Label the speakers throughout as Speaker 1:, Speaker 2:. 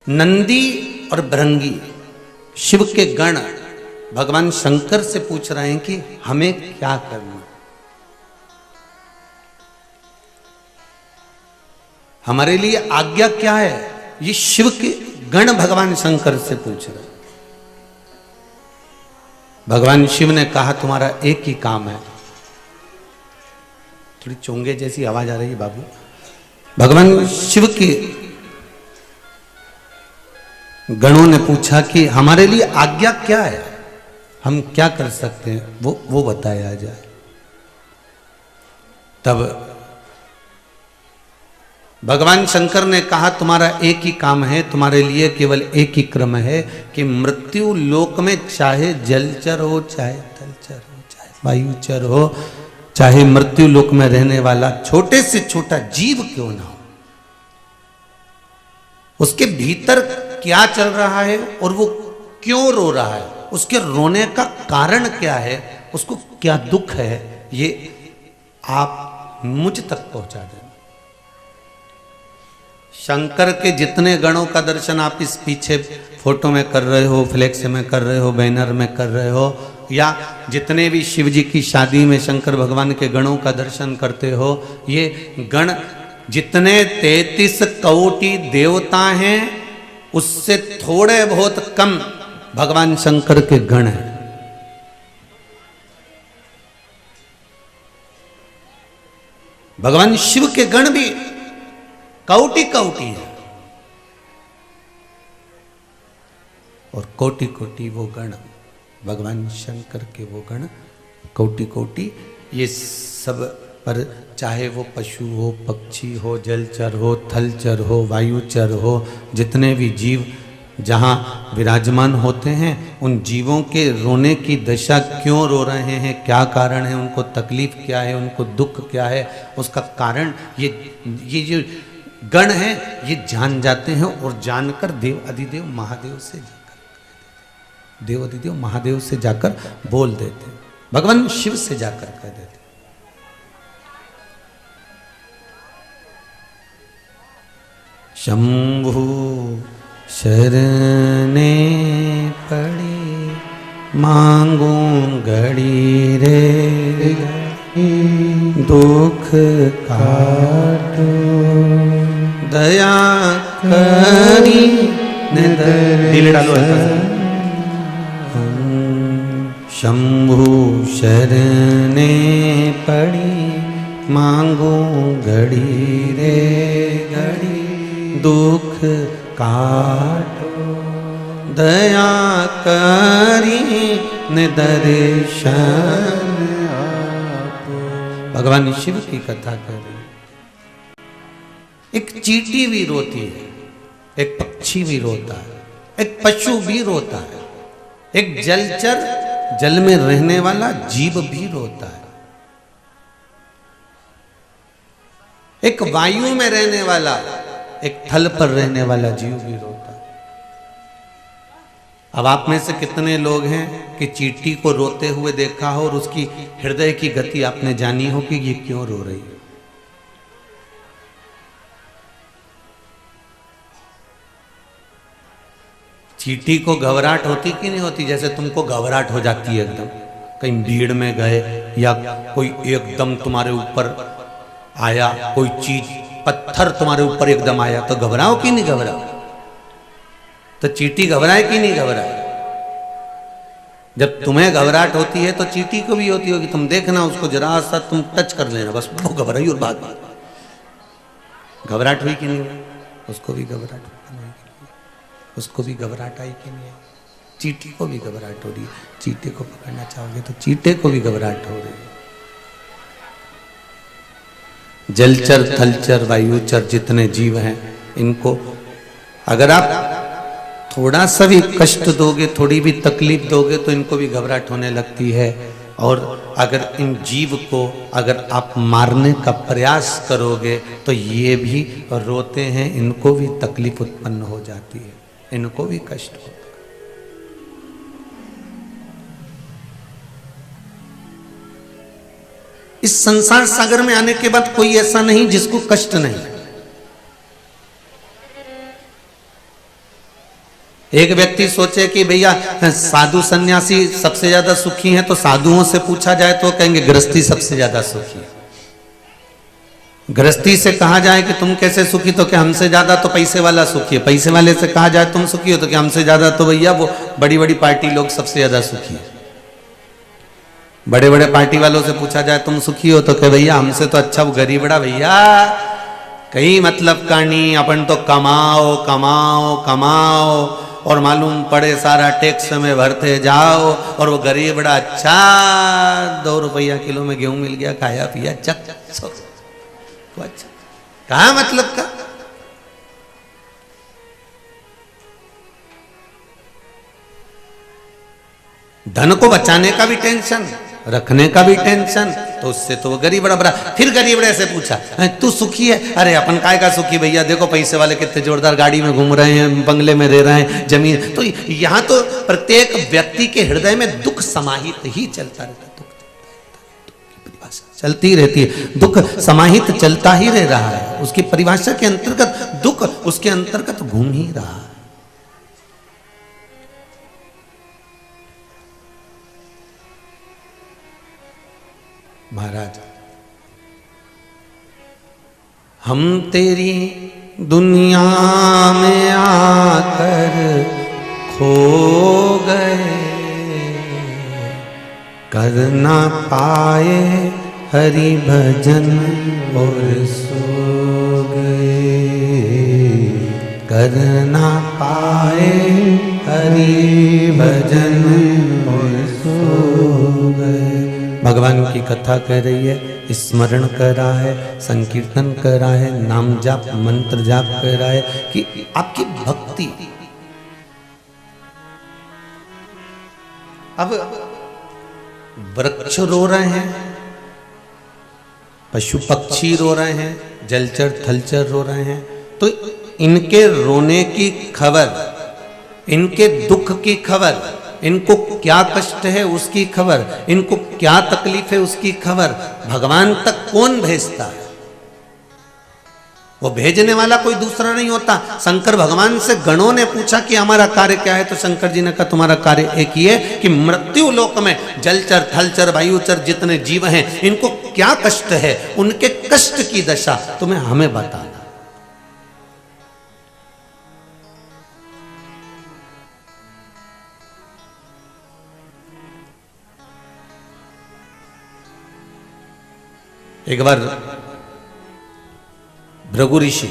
Speaker 1: नंदी और भृंगी शिव के गण भगवान शंकर से पूछ रहे हैं कि हमें क्या करना, हमारे लिए आज्ञा क्या है। ये शिव के गण भगवान शंकर से पूछ रहे हैं। भगवान शिव ने कहा तुम्हारा एक ही काम है। थोड़ी चोंगे जैसी आवाज आ रही है बाबू। भगवान शिव के गणों ने पूछा कि हमारे लिए आज्ञा क्या है, हम क्या कर सकते हैं, वो बताया जाए। तब भगवान शंकर ने कहा तुम्हारा एक ही काम है, तुम्हारे लिए केवल एक ही क्रम है कि मृत्यु लोक में चाहे जलचर हो, चाहे थलचर हो, चाहे वायुचर हो, चाहे मृत्यु लोक में रहने वाला छोटे से छोटा जीव क्यों ना हो, उसके भीतर क्या चल रहा है और वो क्यों रो रहा है, उसके रोने का कारण क्या है, उसको क्या दुख है, ये आप मुझ तक पहुंचा दें। शंकर के जितने गणों का दर्शन आप इस पीछे फोटो में कर रहे हो, फ्लेक्स में कर रहे हो, बैनर में कर रहे हो, या जितने भी शिव जी की शादी में शंकर भगवान के गणों का दर्शन करते हो, ये गण जितने 33 कोटि देवता हैं उससे थोड़े बहुत कम भगवान शंकर के गण हैं। भगवान शिव के गण भी कोटि कोटि है और कोटि कोटि वो गण भगवान शंकर के वो गण कोटि कोटि। ये सब पर चाहे वो पशु हो, पक्षी हो, जलचर हो, थलचर हो, वायुचर हो, जितने भी जीव जहाँ विराजमान होते हैं उन जीवों के रोने की दशा क्यों रो रहे हैं, क्या कारण है, उनको तकलीफ क्या है, उनको दुख क्या है, उसका कारण ये जो गण है ये जान जाते हैं और जानकर देव अधिदेव महादेव से जाकर देव अधिदेव महादेव से जाकर बोल देते, भगवान शिव से जाकर कह देते। शंभु शरणे पड़ी मांगू घड़ी रे दुख काटो दया करी दिल डालो। शंभु शरणे पड़ी मांगू घड़ी रे घड़ी दुख काटो दया करी दर्शन आपो। भगवान शिव की कथा कर रही। एक चींटी भी रोती है, एक पक्षी भी रोता है, एक पशु भी रोता है, एक जलचर जल में रहने वाला जीव भी रोता है, एक वायु में रहने वाला, एक थल पर रहने वाला जीव भी रोता है। अब आप में से कितने लोग हैं कि चींटी को रोते हुए देखा हो और उसकी हृदय की गति आपने जानी हो कि ये क्यों रो रही है। चींटी को घबराहट होती कि नहीं होती, जैसे तुमको घबराहट हो जाती है एकदम, कहीं भीड़ में गए या कोई एकदम तुम्हारे ऊपर आया, कोई चीज पत्थर तुम्हारे ऊपर एकदम आया तो घबराओ कि नहीं घबराओ। तो चींटी घबराए कि नहीं घबराए। जब तुम्हें घबराहट होती है तो चींटी को भी होती होगी, तुम देखना उसको जरा सा तुम टच कर लेना, बस वो घबराई और भाग गई। घबराहट हुई कि नहीं, उसको भी घबराहट हुई, उसको भी घबराहट आई कि नहीं, चींटी को भी घबराहट हो रही है। चींटे को पकड़ना चाहोगे तो चींटे को भी घबराहट हो रही है। जलचर थलचर वायुचर जितने जीव हैं इनको अगर आप थोड़ा सा भी कष्ट दोगे, थोड़ी भी तकलीफ दोगे तो इनको भी घबराहट होने लगती है। और अगर इन जीव को अगर आप मारने का प्रयास करोगे तो ये भी रोते हैं, इनको भी तकलीफ उत्पन्न हो जाती है, इनको भी कष्ट होता है। इस संसार सागर में आने के बाद कोई ऐसा नहीं जिसको कष्ट नहीं। एक व्यक्ति सोचे कि भैया साधु सन्यासी सबसे ज्यादा सुखी हैं, तो साधुओं से पूछा जाए तो कहेंगे गृहस्थी सबसे ज्यादा सुखी है। गृहस्थी से कहा जाए कि तुम कैसे सुखी, तो क्या हमसे ज्यादा तो पैसे वाला सुखी है। पैसे वाले से कहा जाए तुम सुखी हो, तो क्या हमसे ज्यादा तो भैया वो बड़ी बड़ी पार्टी लोग सबसे ज्यादा सुखी है। बड़े बड़े पार्टी वालों से पूछा जाए तुम सुखी हो, तो क्या भैया हमसे तो अच्छा वो गरीबड़ा भैया कहीं मतलब का नहीं, अपन तो कमाओ कमाओ कमाओ और मालूम पड़े सारा टैक्स में भरते जाओ, और वो गरीब बड़ा अच्छा 2 रुपया किलो में गेहूं मिल गया, खाया पिया चक तो अच्छा। कहा मतलब का? धन को बचाने का भी टेंशन, रखने का भी टेंशन, तो उससे तो वो गरीब बड़ा। फिर गरीब बड़े से पूछा तू सुखी है? अरे अपन काय का सुखी भैया, देखो पैसे वाले कितने जोरदार गाड़ी में घूम रहे हैं, बंगले में रह रहे हैं, जमीन। तो यहाँ तो प्रत्येक व्यक्ति के हृदय में दुख समाहित ही चलता रहता है। दुख की परिभाषा चलती रहती है, दुख समाहित चलता ही रह रहा है। उसकी परिभाषा के अंतर्गत दुख उसके अंतर्गत घूम ही रहा है। महाराज, हम तेरी दुनिया में आकर खो गए, कर ना पाए हरि भजन और सो गए, कर ना पाए हरि भजन और सो गए। भगवान की कथा कर रही है, स्मरण कर रहा है, संकीर्तन कर रहा है, नाम जाप मंत्र जाप कर रहा है कि आपकी भक्ति। अब वृक्ष रो रहे हैं, पशु पक्षी रो रहे हैं, जलचर थलचर रो रहे हैं, तो इनके रोने की खबर, इनके दुख की खबर, इनको क्या कष्ट है उसकी खबर, इनको क्या तकलीफ है उसकी खबर भगवान तक कौन भेजता है? वो भेजने वाला कोई दूसरा नहीं होता। शंकर भगवान से गणों ने पूछा कि हमारा कार्य क्या है, तो शंकर जी ने कहा तुम्हारा कार्य एक ही है कि मृत्यु लोक में जलचर थलचर वायुचर जितने जीव हैं इनको क्या कष्ट है, उनके कष्ट की दशा तुम्हें हमें बताना। एक बार भृगु ऋषि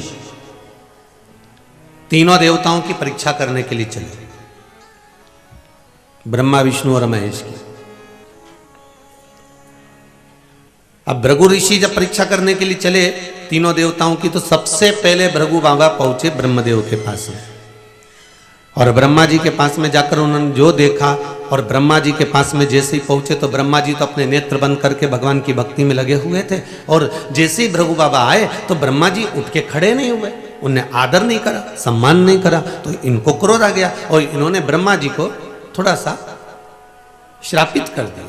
Speaker 1: तीनों देवताओं की परीक्षा करने के लिए चले, ब्रह्मा विष्णु और महेश की। अब भृगु ऋषि जब परीक्षा करने के लिए चले तीनों देवताओं की, तो सबसे पहले भृगु बाबा पहुंचे ब्रह्मदेव के पास में, और ब्रह्मा जी के पास में जाकर उन्होंने जो देखा, और ब्रह्मा जी के पास में जैसे ही पहुंचे तो ब्रह्मा जी तो अपने नेत्र बंद करके भगवान की भक्ति में लगे हुए थे, और जैसे ही भृगु बाबा आए तो ब्रह्मा जी उठ के खड़े नहीं हुए, उन्हें आदर नहीं करा, सम्मान नहीं करा, तो इनको क्रोध आ गया और इन्होंने ब्रह्मा जी को थोड़ा सा श्रापित कर दिया।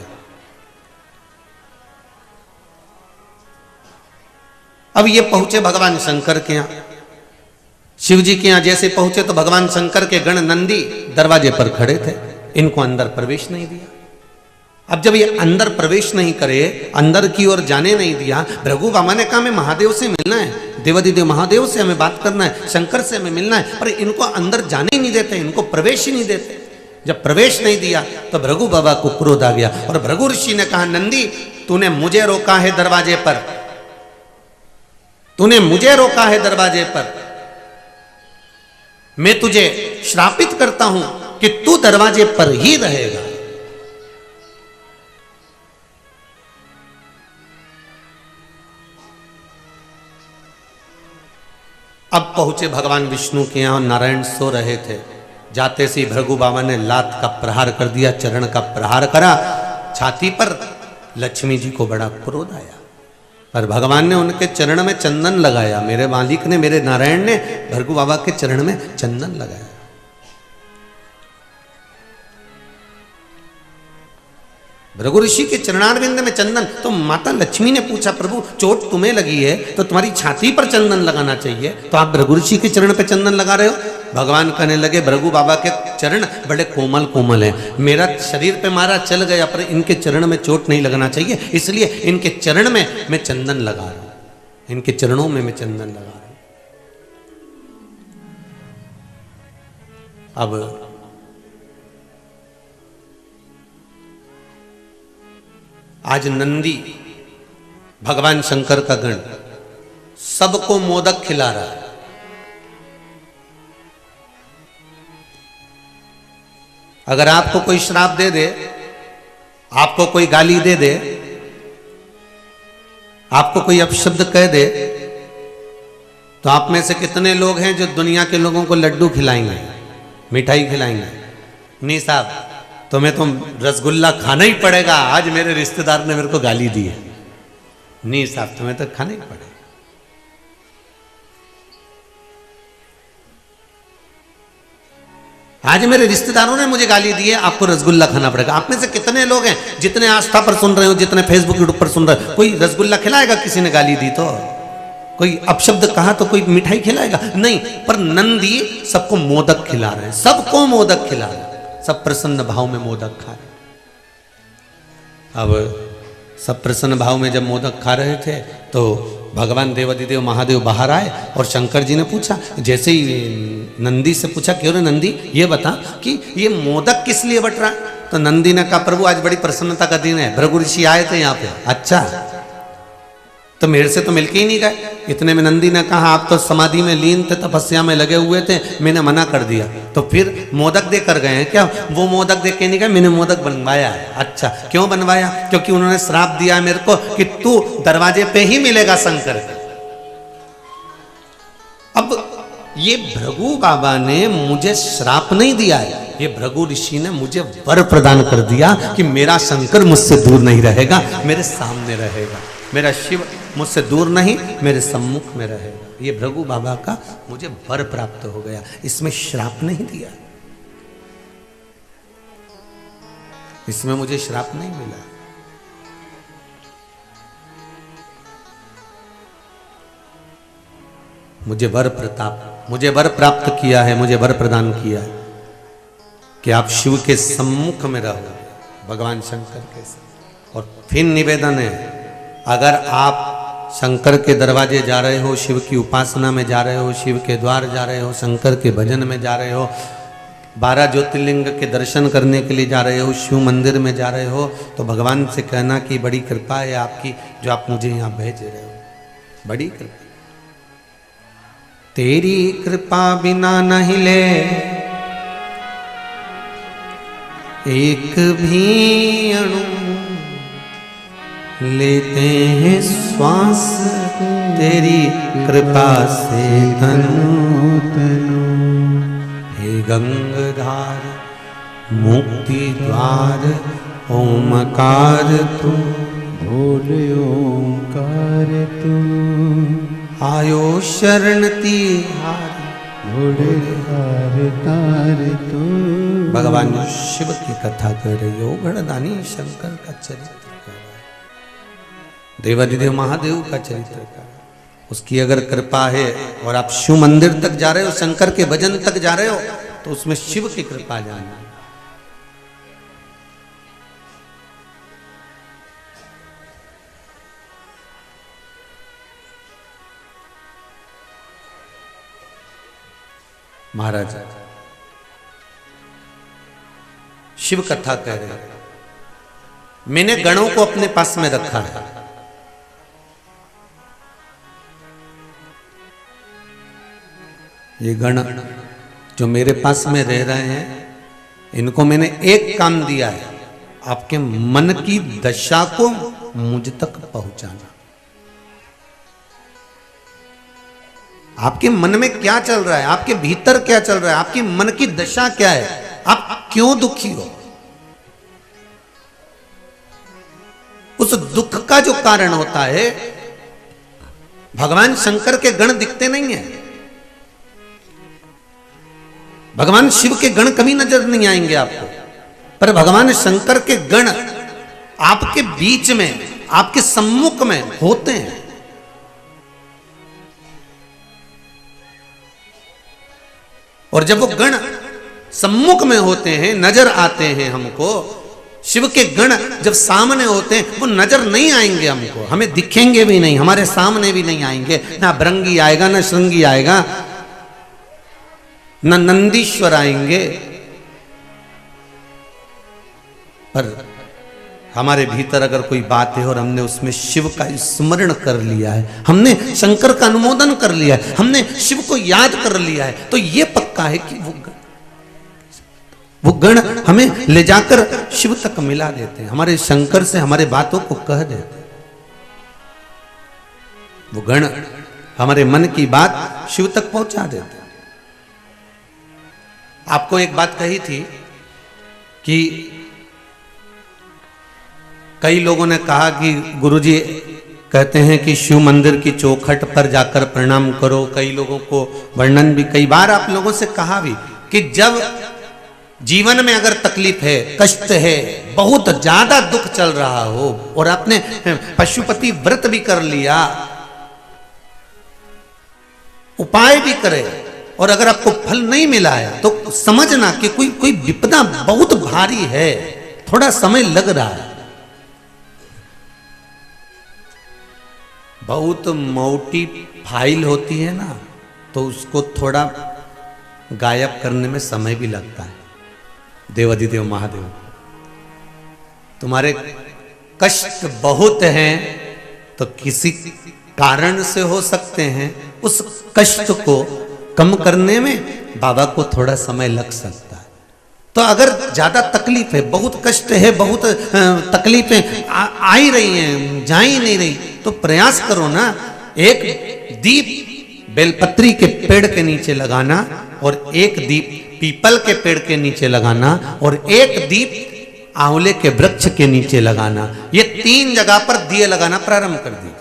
Speaker 1: अब ये पहुंचे भगवान शंकर के यहां, शिव जी के यहां जैसे पहुंचे तो भगवान शंकर के गण नंदी दरवाजे पर खड़े थे, इनको अंदर प्रवेश नहीं दिया। अब जब ये अंदर प्रवेश नहीं करे, अंदर की ओर जाने नहीं दिया, भृगु बाबा ने कहा हमें महादेव से मिलना है, देवाधिदेव महादेव से हमें बात करना है, शंकर से हमें मिलना है, पर इनको अंदर जाने ही नहीं देते, इनको प्रवेश ही नहीं देते। जब प्रवेश नहीं दिया तो भृगु बाबा को क्रोध आ गया, और भृगु ऋषि ने कहा नंदी तूने मुझे रोका है दरवाजे पर, तूने मुझे रोका है दरवाजे पर, मैं तुझे श्रापित करता हूं कि तू दरवाजे पर ही रहेगा। अब पहुंचे भगवान विष्णु के यहां, नारायण सो रहे थे। जाते से भृगु बाबा ने लात का प्रहार कर दिया, चरण का प्रहार करा छाती पर। लक्ष्मी जी को बड़ा क्रोध आया, पर भगवान ने उनके चरण में चंदन लगाया, मेरे मालिक ने, मेरे नारायण ने भृगु बाबा के चरण में चंदन लगाया। भृगु ऋषि के चरणारविंद में चंदन, तो माता लक्ष्मी ने पूछा प्रभु चोट तुम्हें लगी है तो तुम्हारी छाती पर चंदन लगाना चाहिए, तो आप भृगु ऋषि के चरण पे चंदन लगा रहे हो। भगवान कहने लगे भृगु बाबा के चरण बड़े कोमल कोमल हैं, मेरा शरीर पे मारा चल गया पर इनके चरण में चोट नहीं लगना चाहिए, इसलिए इनके चरण में मैं चंदन लगा रहा हूं, इनके चरणों में मैं चंदन लगा रहा हूं। अब आज नंदी भगवान शंकर का गण सबको मोदक खिला रहा है। अगर आपको कोई श्राप दे दे, आपको कोई गाली दे दे, आपको कोई अपशब्द कह दे, तो आप में से कितने लोग हैं जो दुनिया के लोगों को लड्डू खिलाएंगे, मिठाई खिलाएंगे? नहीं साहब, तुम्हें तो रसगुल्ला खाना ही पड़ेगा, आज मेरे रिश्तेदार ने मेरे को गाली दी है। नहीं साहब, तुम्हें तो खाना ही पड़ेगा। आज मेरे रिश्तेदारों ने मुझे गाली दी है, आपको रसगुल्ला खाना पड़ेगा। आप में से कितने लोग हैं जितने आस्था पर सुन रहे हो, जितने फेसबुक यूट्यूब पर सुन रहे हो, कोई रसगुल्ला खिलाएगा? किसी ने गाली दी तो, कोई अपशब्द कहा तो कोई मिठाई खिलाएगा? नहीं। पर नंदी सबको मोदक खिला रहे हैं, सबको मोदक खिला रहे हैं, सब प्रसन्न भाव में मोदक खा रहे। अब सब प्रसन्न भाव में जब मोदक खा रहे थे तो भगवान देवादिदेव महादेव बाहर आए और शंकर जी ने पूछा, जैसे ही नंदी से पूछा, क्यों रे नंदी ये बता कि ये मोदक किस लिए बट रहा? तो नंदी ने कहा, प्रभु आज बड़ी प्रसन्नता का दिन है, भृगु ऋषि आए थे यहाँ पे। अच्छा, तो मेरे से तो मिलके ही नहीं गए। इतने में नंदी ने कहा, आप तो समाधि में लीन थे, तपस्या में लगे हुए थे, मैंने मना कर दिया। तो फिर मोदक दे कर गए हैं क्या? वो मोदक दे के नहीं गए, मैंने मोदक बनवाया है। अच्छा, क्यों बनवाया? क्योंकि उन्होंने श्राप दिया है मेरे को कि तू दरवाजे पे ही मिलेगा शंकर। अब ये भृगु बाबा ने मुझे श्राप नहीं दिया है, ये भृगु ऋषि ने मुझे वर प्रदान कर दिया कि मेरा शंकर मुझसे दूर नहीं रहेगा, मेरे सामने रहेगा, मेरा शिव मुझसे दूर नहीं, मेरे सम्मुख में रहेगा। ये भृगु बाबा का मुझे वर प्राप्त हो गया, इसमें श्राप नहीं दिया, इसमें मुझे श्राप नहीं मिला। मुझे वर प्रताप, मुझे वर प्राप्त किया है, मुझे वर प्रदान किया है कि आप शिव के सम्मुख में रहो, भगवान शंकर के साथ। और फिर निवेदन है, अगर आप शंकर के दरवाजे जा रहे हो, शिव की उपासना में जा रहे हो, शिव के द्वार जा रहे हो, शंकर के भजन में जा रहे हो, 12 ज्योतिर्लिंग के दर्शन करने के लिए जा रहे हो, शिव मंदिर में जा रहे हो, तो भगवान से कहना कि बड़ी कृपा है आपकी जो आप मुझे यहाँ भेज रहे हो, बड़ी कृपा। तेरी कृपा बिना नहीं ले एक भी अणु, लेते हैं श्वास तेरी कृपा से तनु तनु। हे गंगाधार मुक्ति द्वार ओमकार तू, भोले ओमकार तू, आयो शरण तिहारी, भोले हार तार तू। भगवान शिव की कथा कर रही हो, गणदानी शंकर का चरित्र, देवादिदेव महादेव का चरित्र का, उसकी अगर कृपा है और आप शिव मंदिर तक जा रहे हो, शंकर के भजन तक जा रहे हो, तो उसमें शिव की कृपा जाना। महाराज शिव कथा कह रहे हैं, मैंने गणों को अपने पास में रखा है। ये गण जो मेरे पास में रह रहे हैं, इनको मैंने एक काम दिया है, आपके मन की दशा को मुझ तक पहुंचाना। आपके मन में क्या चल रहा है, आपके भीतर क्या चल रहा है, आपकी मन की दशा क्या है, आप क्यों दुखी हो, उस दुख का जो कारण होता है, भगवान शंकर के गण दिखते नहीं है, भगवान शिव के गण कभी नजर नहीं आएंगे आपको, पर भगवान शंकर के गण आपके बीच में, आपके सम्मुख में होते हैं। और जब वो गण सम्मुख में होते हैं, नजर आते हैं हमको, शिव के गण जब सामने होते हैं वो नजर नहीं आएंगे हमको, हमें दिखेंगे भी नहीं, हमारे सामने भी नहीं आएंगे। ना भृंगी आएगा, ना श्रृंगी आएगा, ना नंदीश्वर आएंगे, पर हमारे भीतर अगर कोई बात है और हमने उसमें शिव का स्मरण कर लिया है, हमने शंकर का अनुमोदन कर लिया है, हमने शिव को याद कर लिया है, तो ये पक्का है कि वो गण हमें ले जाकर शिव तक मिला देते हैं, हमारे शंकर से हमारे बातों को कह देते हैं। वो गण हमारे मन की बात शिव तक पहुंचा देते हैं। आपको एक बात कही थी कि कई लोगों ने कहा कि गुरुजी कहते हैं कि शिव मंदिर की चौखट पर जाकर प्रणाम करो। कई लोगों को वर्णन भी कई बार आप लोगों से कहा भी कि जब जीवन में अगर तकलीफ है, कष्ट है, बहुत ज्यादा दुख चल रहा हो और आपने पशुपति व्रत भी कर लिया, उपाय भी करे, और अगर आपको फल नहीं मिला है तो समझना कि कोई विपदा बहुत भारी है, थोड़ा समय लग रहा है। बहुत मोटी फाइल होती है ना, तो उसको थोड़ा गायब करने में समय भी लगता है। देवाधिदेव महादेव, तुम्हारे कष्ट बहुत हैं तो किसी कारण से हो सकते हैं, उस कष्ट को कम करने में बाबा को थोड़ा समय लग सकता है। तो अगर ज्यादा तकलीफ है, बहुत कष्ट है, बहुत तकलीफें आ ही रही हैं, जा ही नहीं रही, तो प्रयास करो ना, एक दीप बेलपत्री के पेड़ के नीचे लगाना और एक दीप पीपल के पेड़ के नीचे लगाना और एक दीप आंवले के वृक्ष के नीचे लगाना। ये 3 जगह पर दिए लगाना प्रारंभ कर दीजिए।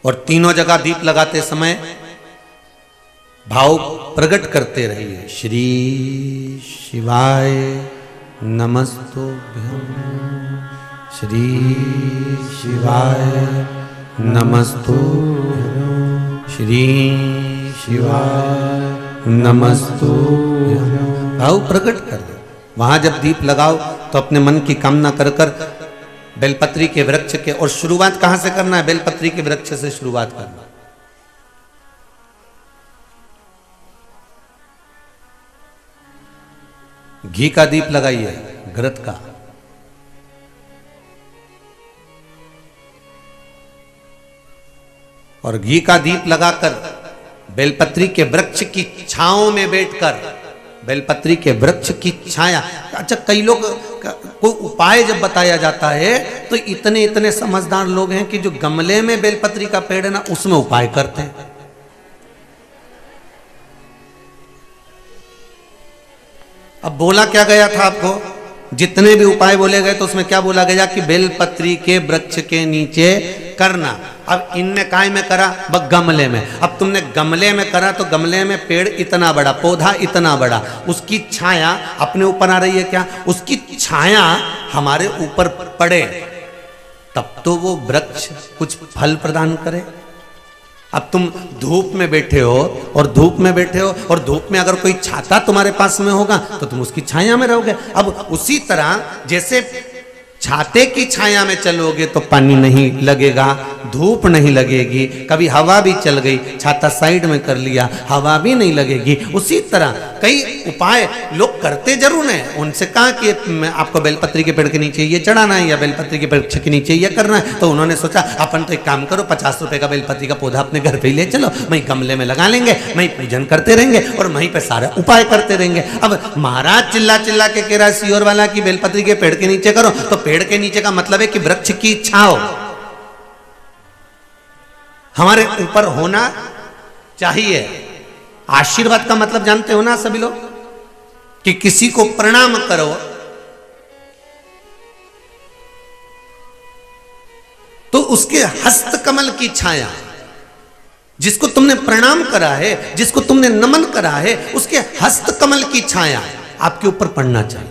Speaker 1: और तीनों जगह दीप लगाते समय भाव प्रकट करते रहिए। श्री शिवाय नमस्तुभ्यं, श्री शिवाय नमस्तुभ्यं, श्री शिवाय नमस्तुभ्यं। भाव प्रकट कर दो। वहां जब दीप लगाओ तो अपने मन की कामना कर कर बेलपत्री के वृक्ष के, और शुरुआत कहां से करना है? बेलपत्री के वृक्ष से शुरुआत करना। घी का दीप लगाइए, घृत का, और घी का दीप लगाकर बेलपत्री के वृक्ष की छांव में बैठकर, बेलपत्री के वृक्ष की छाया। अच्छा, कई लोग को उपाय जब बताया जाता है तो इतने इतने समझदार लोग हैं कि जो गमले में बेलपत्री का पेड़ है ना, उसमें उपाय करते हैं। अब बोला क्या गया था आपको? जितने भी उपाय बोले गए तो उसमें क्या बोला गया कि बेलपत्री के वृक्ष के नीचे करना। अब इनने काय में करा? गमले में। अब तुमने गमले में करा तो गमले में पेड़ इतना बड़ा, पौधा इतना बड़ा, उसकी छाया अपने ऊपर आ रही है क्या? उसकी छाया हमारे ऊपर पड़े तब तो वो वृक्ष कुछ फल प्रदान करे। अब तुम धूप में बैठे हो और धूप में बैठे हो और धूप में अगर कोई छाता तुम्हारे पास में होगा तो तुम उसकी छाया में रहोगे। अब उसी तरह जैसे छाते की छाया में चलोगे तो पानी नहीं लगेगा, धूप नहीं लगेगी, कभी हवा भी चल गई, छाता साइड में कर लिया, हवा भी नहीं लगेगी। उसी तरह कई उपाय लोग करते जरूर हैं। उनसे कहा कि आपको बेलपत्री के पेड़ के नीचे ये चढ़ाना है या बेलपत्री के वृक्ष के नीचे ये करना है, तो उन्होंने सोचा अपन तो एक काम करो, 50 रुपए का बेलपत्री का पौधा अपने घर पे ही ले चलो, वहीं गमले में लगा लेंगे, वहीं पूजन करते रहेंगे और वहीं पे सारे उपाय करते रहेंगे। अब महाराज चिल्ला चिल्ला के कह रहा सियोर वाला की बेलपत्री के पेड़ के नीचे करो, तो पेड़ के नीचे का मतलब है कि वृक्ष की छांव हमारे ऊपर होना चाहिए। आशीर्वाद का मतलब जानते हो ना सभी लोग, कि किसी को प्रणाम करो तो उसके हस्त कमल की छाया, जिसको तुमने प्रणाम करा है, जिसको तुमने नमन करा है, उसके हस्त कमल की छाया आपके ऊपर पड़ना चाहिए।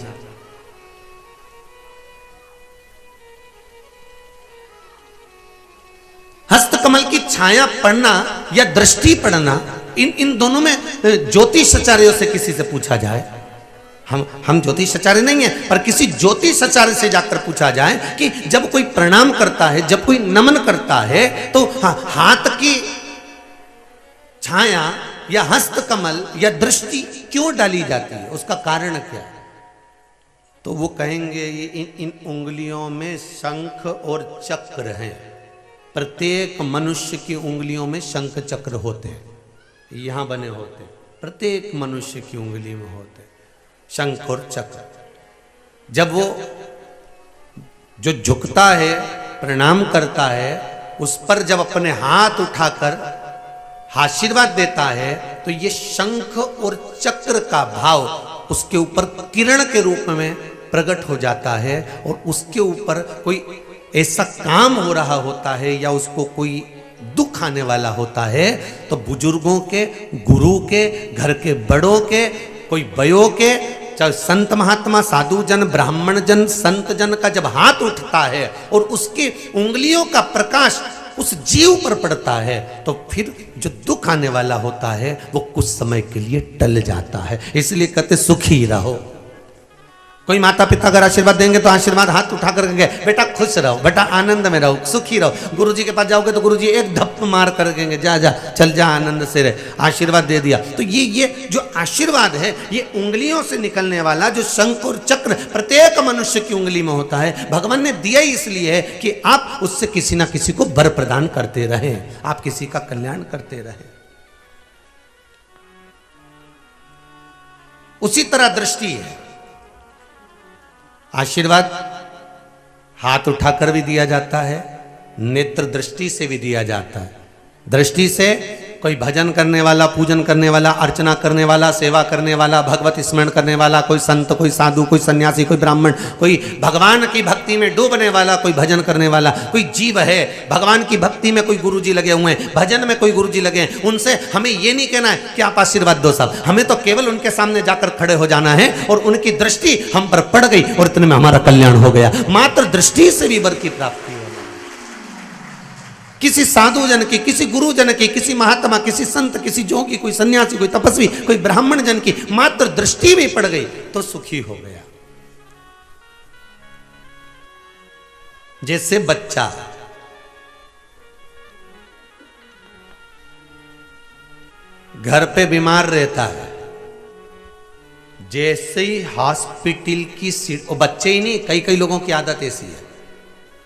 Speaker 1: हस्तकमल की छाया पड़ना या दृष्टि पड़ना, इन दोनों में ज्योतिषाचार्यों से किसी से पूछा जाए, हम ज्योतिषाचार्य नहीं है, पर किसी ज्योतिषाचार्य से जाकर पूछा जाए कि जब कोई प्रणाम करता है, जब कोई नमन करता है, तो हाथ की छाया या हस्तकमल या दृष्टि क्यों डाली जाती है, उसका कारण क्या है? तो वो कहेंगे ये इन उंगलियों में शंख और चक्र हैं। प्रत्येक मनुष्य की उंगलियों में शंख चक्र होते हैं, यहां बने होते हैं, प्रत्येक मनुष्य की उंगली में होते हैं शंख और चक्र। जब वो जो झुकता है, प्रणाम करता है, उस पर जब अपने हाथ उठाकर आशीर्वाद देता है, तो ये शंख और चक्र का भाव उसके ऊपर किरण के रूप में प्रकट हो जाता है, और उसके ऊपर कोई ऐसा काम हो रहा होता है या उसको कोई दुख आने वाला होता है, तो बुजुर्गों के, गुरु के, घर के बड़ों के, कोई बयों के, चाहे संत महात्मा, साधु जन, ब्राह्मण जन, संत जन का जब हाथ उठता है और उसकी उंगलियों का प्रकाश उस जीव पर पड़ता है, तो फिर जो दुख आने वाला होता है वो कुछ समय के लिए टल जाता है। इसलिए कहते सुखी रहो। कोई माता पिता अगर आशीर्वाद देंगे तो आशीर्वाद हाथ उठा कर कहेंगे बेटा खुश रहो, बेटा आनंद में रहो, सुखी रहो। गुरुजी के पास जाओगे तो गुरुजी एक धप्प मार कर कहेंगे जा जा चल जा, आनंद से रहे, आशीर्वाद दे दिया। तो ये जो आशीर्वाद है, ये उंगलियों से निकलने वाला जो शंख और चक्र प्रत्येक मनुष्य की उंगली में होता है, भगवान ने दिया ही इसलिए है कि आप उससे किसी ना किसी को वर प्रदान करते रहें, आप किसी का कल्याण करते रहें। उसी तरह दृष्टि है, आशीर्वाद हाथ उठाकर भी दिया जाता है, नेत्र दृष्टि से भी दिया जाता है। दृष्टि से कोई भजन करने वाला, पूजन करने वाला, अर्चना करने वाला, सेवा करने वाला, भगवत स्मरण करने वाला, कोई संत, कोई साधु, कोई सन्यासी, कोई ब्राह्मण, कोई भगवान की भक्ति में डूबने वाला, कोई भजन करने वाला, कोई जीव है भगवान की भक्ति में, कोई गुरुजी लगे हुए हैं, भजन में कोई गुरुजी लगे हैं, उनसे हमें ये नहीं कहना है कि आप आशीर्वाद दो साहब, हमें तो केवल उनके सामने जाकर खड़े हो जाना है और उनकी दृष्टि हम पर पड़ गई और इतने में हमारा कल्याण हो गया। मात्र दृष्टि से भी वर की प्राप्ति है। किसी साधु जन की, किसी गुरु जन की, किसी महात्मा, किसी संत, किसी जोगी, कोई सन्यासी, कोई तपस्वी, कोई ब्राह्मण जन की मात्र दृष्टि भी पड़ गई तो सुखी हो गया। जैसे बच्चा घर पे बीमार रहता है, जैसे ही हॉस्पिटल की सीट, और बच्चे ही नहीं, कई कई लोगों की आदत ऐसी है,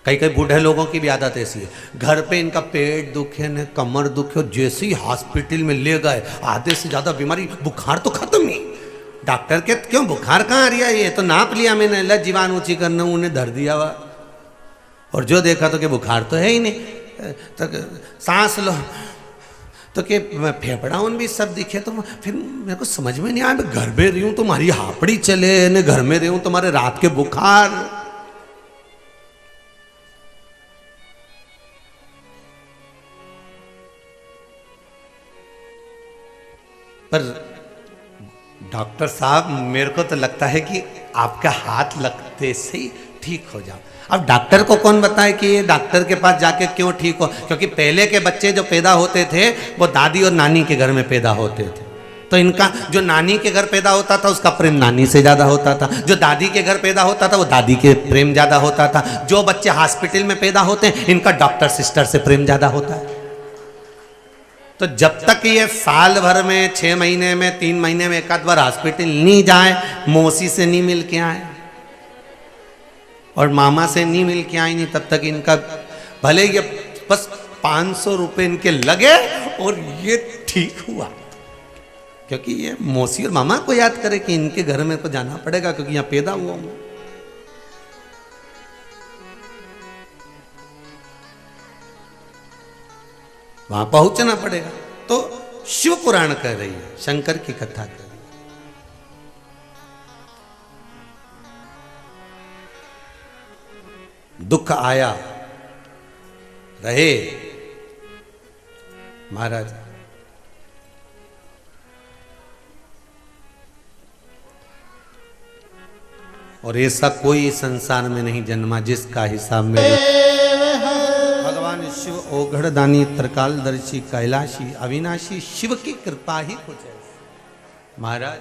Speaker 1: कई कई बूढ़े लोगों की भी आदत ऐसी है, घर पे इनका पेट दुखे न कमर दुखे, और जैसे ही हॉस्पिटल में ले गए, आधे से ज्यादा बीमारी, बुखार तो खत्म ही, डॉक्टर के क्यों बुखार कहाँ आ रही है, ये तो नाप लिया मैंने, ल जीवान ऊंची करना उन्हें धर दिया हुआ, और जो देखा तो कि बुखार तो है ही नहीं, तो सांस लो तो कि फेफड़ा उन भी सब दिखे। तो फिर मेरे को समझ में नहीं आया, मैं घर में रही हूँ तुम्हारी हापड़ी चले न, घर में रही हूँ तुम्हारे रात के बुखार। पर डॉक्टर साहब मेरे को तो लगता है कि आपका हाथ लगते से ही ठीक हो जाओ। अब डॉक्टर को कौन बताए कि ये डॉक्टर के पास जाके क्यों ठीक हो, क्योंकि पहले के बच्चे जो पैदा होते थे वो दादी और नानी के घर में पैदा होते थे, तो इनका जो नानी के घर पैदा होता था उसका प्रेम नानी से ज़्यादा होता था, जो दादी के घर पैदा होता था वो दादी के प्रेम ज़्यादा होता था, जो बच्चे हॉस्पिटल में पैदा होते हैं इनका डॉक्टर सिस्टर से प्रेम ज़्यादा होता है। तो जब तक ये साल भर में, 6 महीने में, 3 महीने में एक आध बार हॉस्पिटल नहीं जाए, मौसी से नहीं मिल के आए और मामा से नहीं मिल के आए नहीं, तब तक इनका भले ये बस 500 रुपये इनके लगे और ये ठीक हुआ, क्योंकि ये मौसी और मामा को याद करे कि इनके घर में तो जाना पड़ेगा क्योंकि यहाँ पैदा हुआ हूं। वहां पहुंचना पड़ेगा। तो शिव पुराण कह रही है, शंकर की कथा कर रही है। दुख आया रहे महाराज, और ऐसा कोई संसार में नहीं जन्मा जिसका हिसाब मेरे भगवान शिव ओघड़दानी त्रिकालदर्शी कैलाशी अविनाशी शिव की कृपा ही कुछ है। महाराज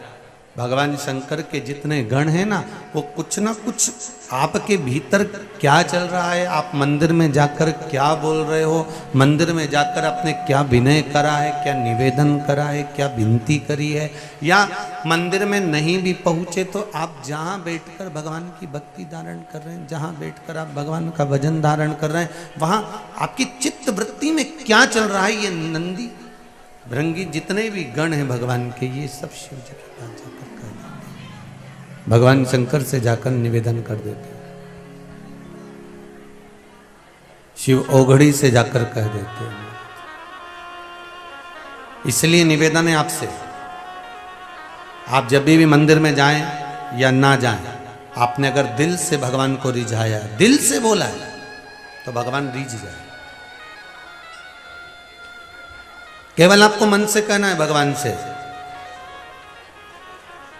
Speaker 1: भगवान शंकर के जितने गण हैं ना, वो कुछ ना कुछ आपके भीतर क्या चल रहा है, आप मंदिर में जाकर क्या बोल रहे हो, मंदिर में जाकर आपने क्या विनय करा है, क्या निवेदन करा है, क्या विनती करी है, या मंदिर में नहीं भी पहुँचे तो आप जहाँ बैठकर भगवान की भक्ति धारण कर रहे हैं, जहाँ बैठकर आप भगवान का भजन धारण कर रहे हैं, वहाँ आपकी चित्त वृत्ति में क्या चल रहा है। ये नंदी भृंगी जितने भी गण हैं भगवान के, ये सब शिव जी के पास जाकर कर देते हैं, भगवान शंकर से जाकर निवेदन कर देते हैं, शिव ओघड़ी से जाकर कह देते हैं। इसलिए निवेदन है आपसे, आप जब भी मंदिर में जाएं या ना जाएं, आपने अगर दिल से भगवान को रिझाया, दिल से बोला है, तो भगवान रिझ जाए। केवल आपको मन से कहना है भगवान से,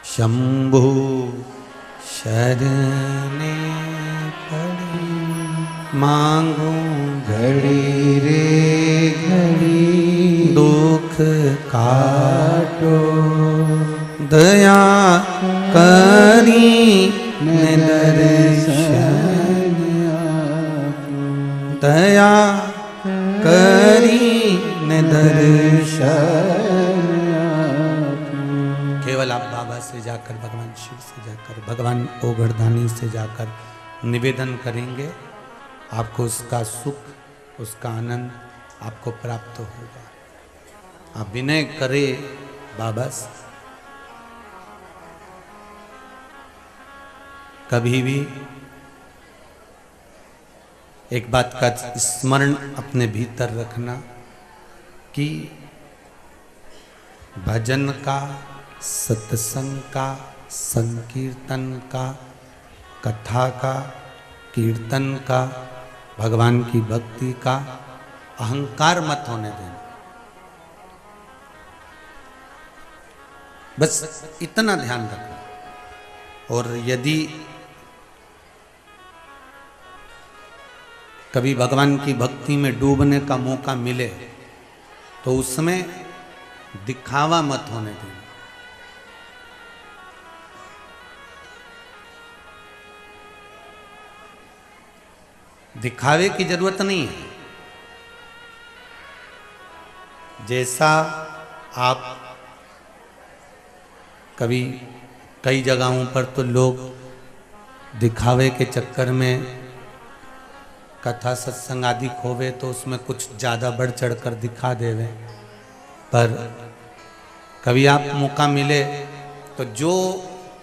Speaker 1: शंभु शरणे पड़ी मांगू घड़ी रे घड़ी दुख काटो दया करी दर्शन दया करी दर्शन। केवल आप बाबा से जाकर, भगवान शिव से जाकर, भगवान ओघड़दानी से जाकर निवेदन करेंगे, आपको उसका सुख, उसका आनंद आपको प्राप्त होगा। आप विनय करें बाबा से, कभी भी एक बात का स्मरण अपने भीतर रखना कि भजन का, सत्संग का, संकीर्तन का, कथा का, कीर्तन का, भगवान की भक्ति का अहंकार मत होने देना। बस इतना ध्यान रखना। और यदि कभी भगवान की भक्ति में डूबने का मौका मिले तो उसमें दिखावा मत होने देना। दिखावे की जरूरत नहीं है। जैसा आप कभी कई जगहों पर तो लोग दिखावे के चक्कर में कथा सत्संग आदि खोवे तो उसमें कुछ ज़्यादा बढ़ चढ़ कर दिखा देवे, पर कभी आप मौका मिले तो जो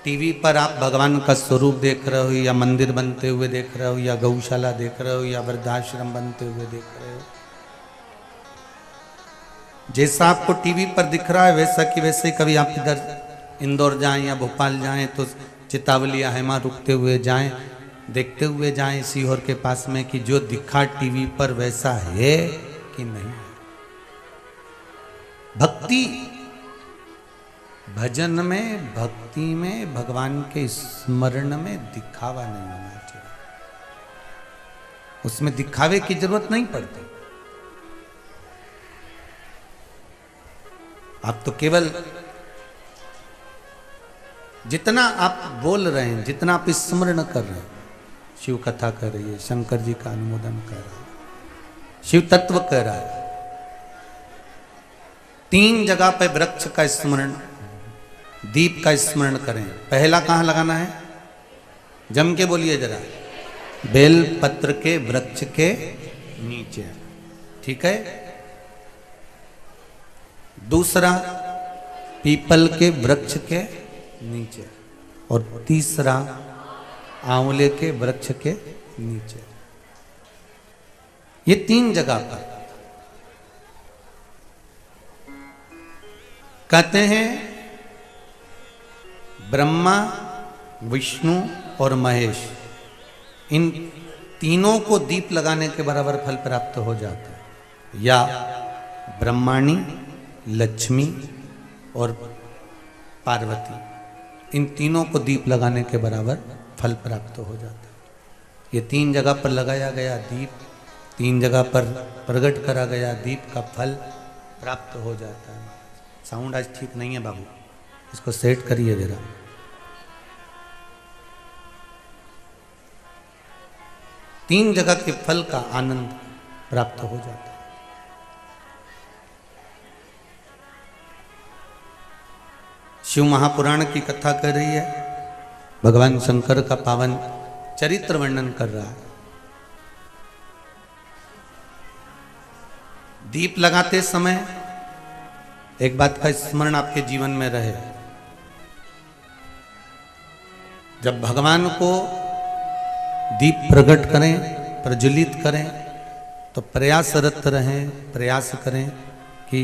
Speaker 1: टीवी पर आप भगवान का स्वरूप देख रहे हो, या मंदिर बनते हुए देख रहे हो, या गौशाला देख रहे हो, या वृद्धाश्रम बनते हुए देख रहे हो, जैसा आपको टीवी पर दिख रहा है वैसा कि वैसे ही कभी आप इधर इंदौर जाएं या भोपाल जाएं तो चितावली या हेमा रुकते हुए जाएं, देखते हुए जाएं सीहोर के पास में कि जो दिखा टीवी पर वैसा है कि नहीं। भक्ति, भजन में, भक्ति में, भगवान के स्मरण में दिखावा नहीं होना चाहिए। उसमें दिखावे की जरूरत नहीं पड़ती। आप तो केवल जितना आप बोल रहे हैं, जितना आप स्मरण कर रहे हैं, शिव कथा कर रही है, शंकर जी का अनुमोदन कर रहा है, शिव तत्व कर रहा है। 3 जगह पे वृक्ष का स्मरण, दीप का स्मरण करें। पहला कहां लगाना है? जम के बोलिए जरा, बेल पत्र के वृक्ष के नीचे, ठीक है। दूसरा पीपल के वृक्ष के नीचे, और तीसरा आंवले के वृक्ष के नीचे। ये 3 जगह पर कहते हैं ब्रह्मा, विष्णु और महेश, इन तीनों को दीप लगाने के बराबर फल प्राप्त हो जाता है। या ब्रह्माणी, लक्ष्मी और पार्वती, इन तीनों को दीप लगाने के बराबर फल प्राप्त हो जाता है। ये 3 जगह पर लगाया गया दीप 3 जगह पर प्रकट करा गया, दीप का फल प्राप्त हो जाता है। साउंड आज ठीक नहीं है बाबू, इसको सेट करिए जरा। तीन जगह के फल का आनंद प्राप्त हो जाता है। शिव महापुराण की कथा कर रही है, भगवान शंकर का पावन चरित्र वर्णन कर रहा है। दीप लगाते समय एक बात का स्मरण आपके जीवन में रहे, जब भगवान को दीप प्रकट करें, प्रज्वलित करें, तो प्रयासरत रहें, प्रयास करें कि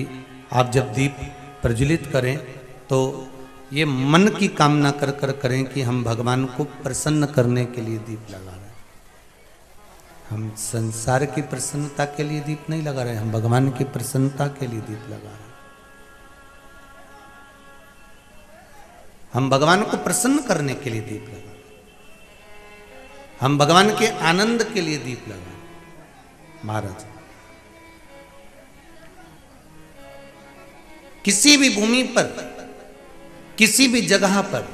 Speaker 1: आप जब दीप प्रज्वलित करें तो ये मन की कामना कर कर करें कि हम भगवान को प्रसन्न करने के लिए दीप लगा रहे हैं। हम संसार की प्रसन्नता के लिए दीप नहीं लगा रहे हैं, हम भगवान की प्रसन्नता के लिए दीप लगा रहे हैं। हम भगवान को प्रसन्न करने के लिए दीप लगा रहे हैं, हम भगवान के आनंद के लिए दीप लगा रहे हैं। महाराज, किसी भी भूमि पर, किसी भी जगह पर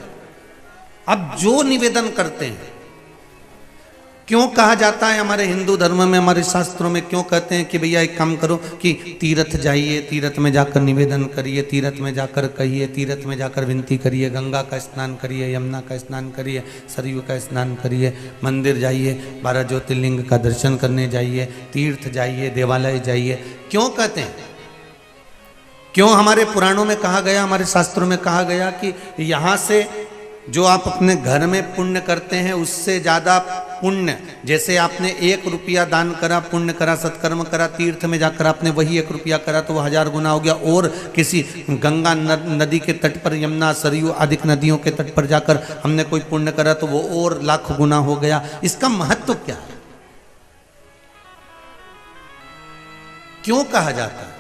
Speaker 1: अब जो निवेदन करते हैं, क्यों कहा जाता है हमारे हिंदू धर्म में, हमारे शास्त्रों में क्यों कहते हैं कि भैया एक काम करो कि तीर्थ जाइए, तीर्थ में जाकर निवेदन करिए, तीर्थ में जाकर कहिए, तीर्थ में जाकर विनती करिए, गंगा का स्नान करिए, यमुना का स्नान करिए, सरयू का स्नान करिए, मंदिर जाइए, 12 ज्योतिर्लिंग का दर्शन करने जाइए, तीर्थ जाइए, देवालय जाइए। क्यों कहते हैं? क्यों हमारे पुराणों में कहा गया, हमारे शास्त्रों में कहा गया कि यहाँ से जो आप अपने घर में पुण्य करते हैं उससे ज़्यादा पुण्य, जैसे आपने 1 रुपया दान करा, पुण्य करा, सत्कर्म करा, तीर्थ में जाकर आपने वही 1 रुपया करा तो वो 1000 गुना हो गया, और किसी गंगा नदी के तट पर, यमुना, सरयू आदि नदियों के तट पर जाकर हमने कोई पुण्य करा तो वो और लाख गुना हो गया। इसका महत्व क्या है? क्यों कहा जाता है?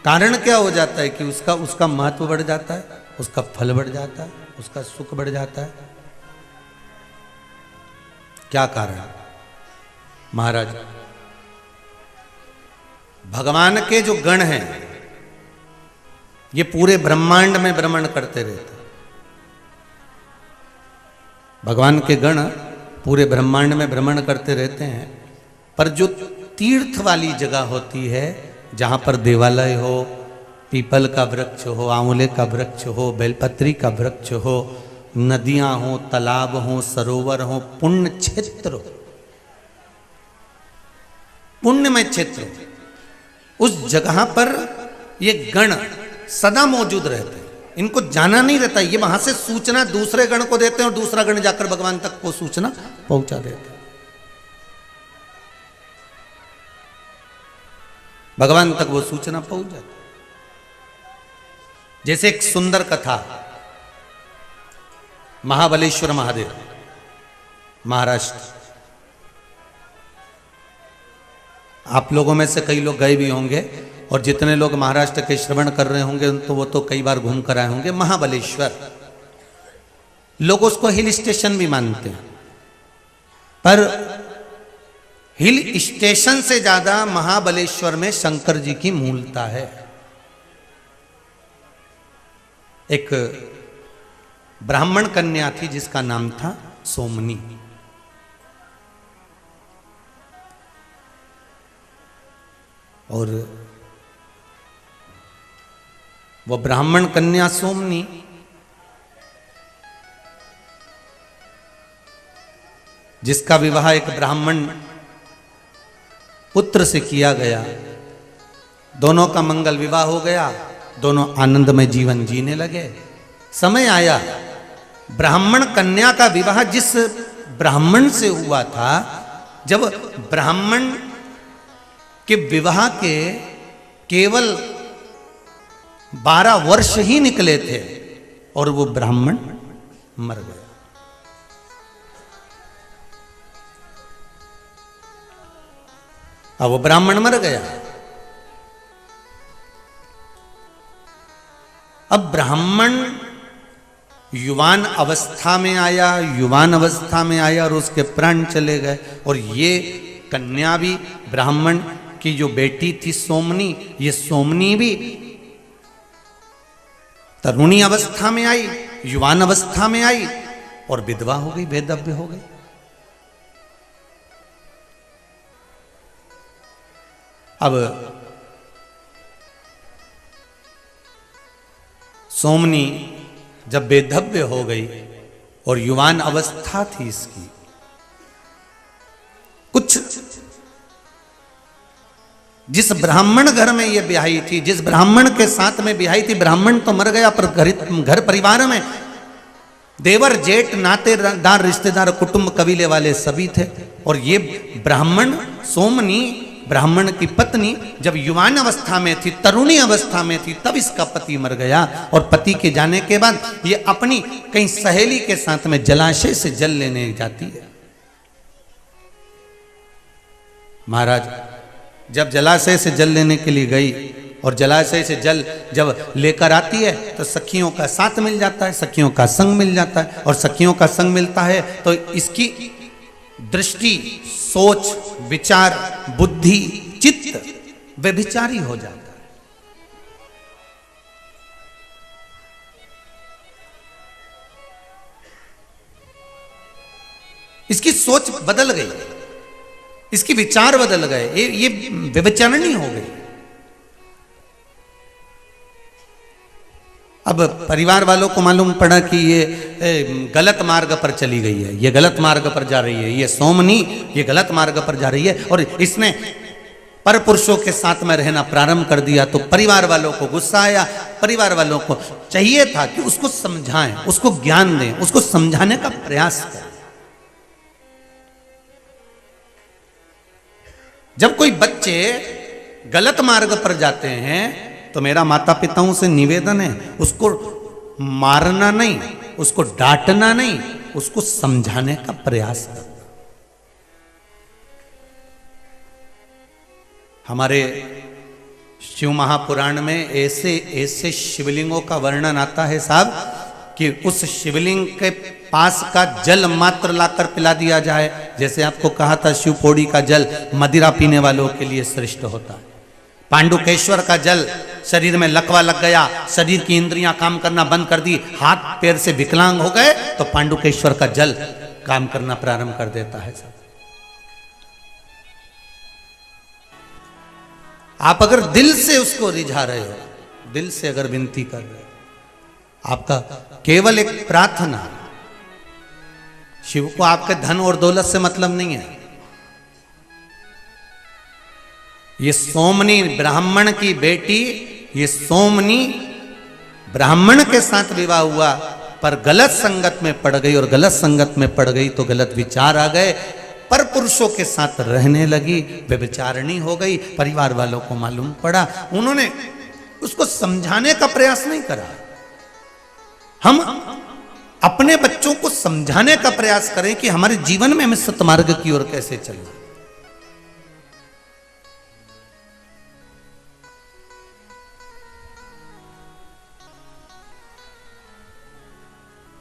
Speaker 1: कारण क्या हो जाता है कि उसका महत्व बढ़ जाता है, उसका फल बढ़ जाता है, उसका सुख बढ़ जाता है। क्या कारण? महाराज, भगवान के जो गण हैं ये पूरे ब्रह्मांड में भ्रमण करते रहते हैं। भगवान के गण पूरे ब्रह्मांड में भ्रमण करते रहते हैं, पर जो तीर्थ वाली जगह होती है, जहाँ पर देवालय हो, पीपल का वृक्ष हो, आंवले का वृक्ष हो, बेलपत्री का वृक्ष हो, नदियाँ हो, तालाब हो, सरोवर हो, पुण्य क्षेत्र हो, पुण्यमय क्षेत्र, उस जगह पर ये गण सदा मौजूद रहते हैं। इनको जाना नहीं रहता, ये वहां से सूचना दूसरे गण को देते हैं और दूसरा गण जाकर भगवान तक वो सूचना पहुंचा देते हैं। भगवान तक वो सूचना पहुंच जाती। जैसे एक सुंदर कथा, महाबलेश्वर महादेव, महाराष्ट्र। आप लोगों में से कई लोग गए भी होंगे, और जितने लोग महाराष्ट्र के श्रवण कर रहे होंगे तो वो तो कई बार घूम कर आए होंगे। महाबलेश्वर, लोग उसको हिल स्टेशन भी मानते हैं, पर हिल स्टेशन से ज्यादा महाबलेश्वर में शंकर जी की मूलता है। एक ब्राह्मण कन्या थी जिसका नाम था सोमनी। और वो ब्राह्मण कन्या सोमनी जिसका विवाह एक ब्राह्मण पुत्र से किया गया, दोनों का मंगल विवाह हो गया, दोनों आनंदमय जीवन जीने लगे। समय आया, ब्राह्मण कन्या का विवाह जिस ब्राह्मण से हुआ था, जब ब्राह्मण के विवाह के केवल 12 वर्ष ही निकले थे और वो ब्राह्मण मर गया। अब वो ब्राह्मण मर गया। अब ब्राह्मण युवान अवस्था में आया, युवान अवस्था में आया और उसके प्राण चले गए। और ये कन्या भी, ब्राह्मण की जो बेटी थी सोमनी, ये सोमनी भी तरुणी अवस्था में आई, युवान अवस्था में आई और विधवा हो गई, वेदव्य हो गई। अब सोमनी जब बेधव्य हो गई और युवान अवस्था थी इसकी, कुछ जिस ब्राह्मण घर में ये ब्याही थी, जिस ब्राह्मण के साथ में ब्याही थी, ब्राह्मण तो मर गया पर घर परिवार में देवर जेठ नातेदार रिश्तेदार कुटुंब कबीले वाले सभी थे। और ये ब्राह्मण सोमनी, ब्राह्मण की पत्नी जब युवान अवस्था में थी, तरुणी अवस्था में थी, तब इसका पति मर गया। और पति के जाने के बाद ये अपनी कहीं सहेली के साथ में जलाशय से जल लेने जाती है। महाराज जब जलाशय से जल लेने के लिए गई और जलाशय से जल जब लेकर आती है तो सखियों का साथ मिल जाता है, सखियों का संग मिल जाता है। और सखियों का संग मिलता है तो इसकी दृष्टि, सोच, विचार, बुद्धि, चित्त व्यभिचारी हो जाता है। इसकी सोच बदल गई, इसकी विचार बदल गए, ये व्यभिचारिणी हो गई। अब परिवार वालों को मालूम पड़ा कि ये गलत मार्ग पर चली गई है, ये गलत मार्ग पर जा रही है, ये सोमनी ये गलत मार्ग पर जा रही है और इसने पर पुरुषों के साथ में रहना प्रारंभ कर दिया। तो परिवार वालों को गुस्सा आया, परिवार वालों को चाहिए था कि उसको समझाएं, उसको ज्ञान दें, उसको समझाने का प्रयास करें। जब कोई बच्चे गलत मार्ग पर जाते हैं तो मेरा माता पिताओं से निवेदन है, उसको मारना नहीं, उसको डांटना नहीं, उसको समझाने का प्रयास करना। हमारे शिव महापुराण में ऐसे ऐसे शिवलिंगों का वर्णन आता है साहब कि उस शिवलिंग के पास का जल मात्र लाकर पिला दिया जाए। जैसे आपको कहा था शिव पौड़ी का जल मदिरा पीने वालों के लिए श्रेष्ठ होता है। पांडुकेश्वर का जल, शरीर में लकवा लग गया, शरीर की इंद्रियां काम करना बंद कर दी, हाथ पैर से विकलांग हो गए, तो पांडुकेश्वर का जल काम करना प्रारंभ कर देता है। आप अगर दिल से उसको रिझा रहे हो, दिल से अगर विनती कर रहे हो, आपका केवल एक प्रार्थना, शिव को आपके धन और दौलत से मतलब नहीं है। ये सोमनी ब्राह्मण की बेटी, ये सोमनी ब्राह्मण के साथ विवाह हुआ पर गलत संगत में पड़ गई, और गलत संगत में पड़ गई तो गलत विचार आ गए, पर पुरुषों के साथ रहने लगी, व्यभिचारिणी हो गई। परिवार वालों को मालूम पड़ा, उन्होंने उसको समझाने का प्रयास नहीं करा। हम अपने बच्चों को समझाने का प्रयास करें कि हमारे जीवन में हमें सतमार्ग की ओर कैसे चलना।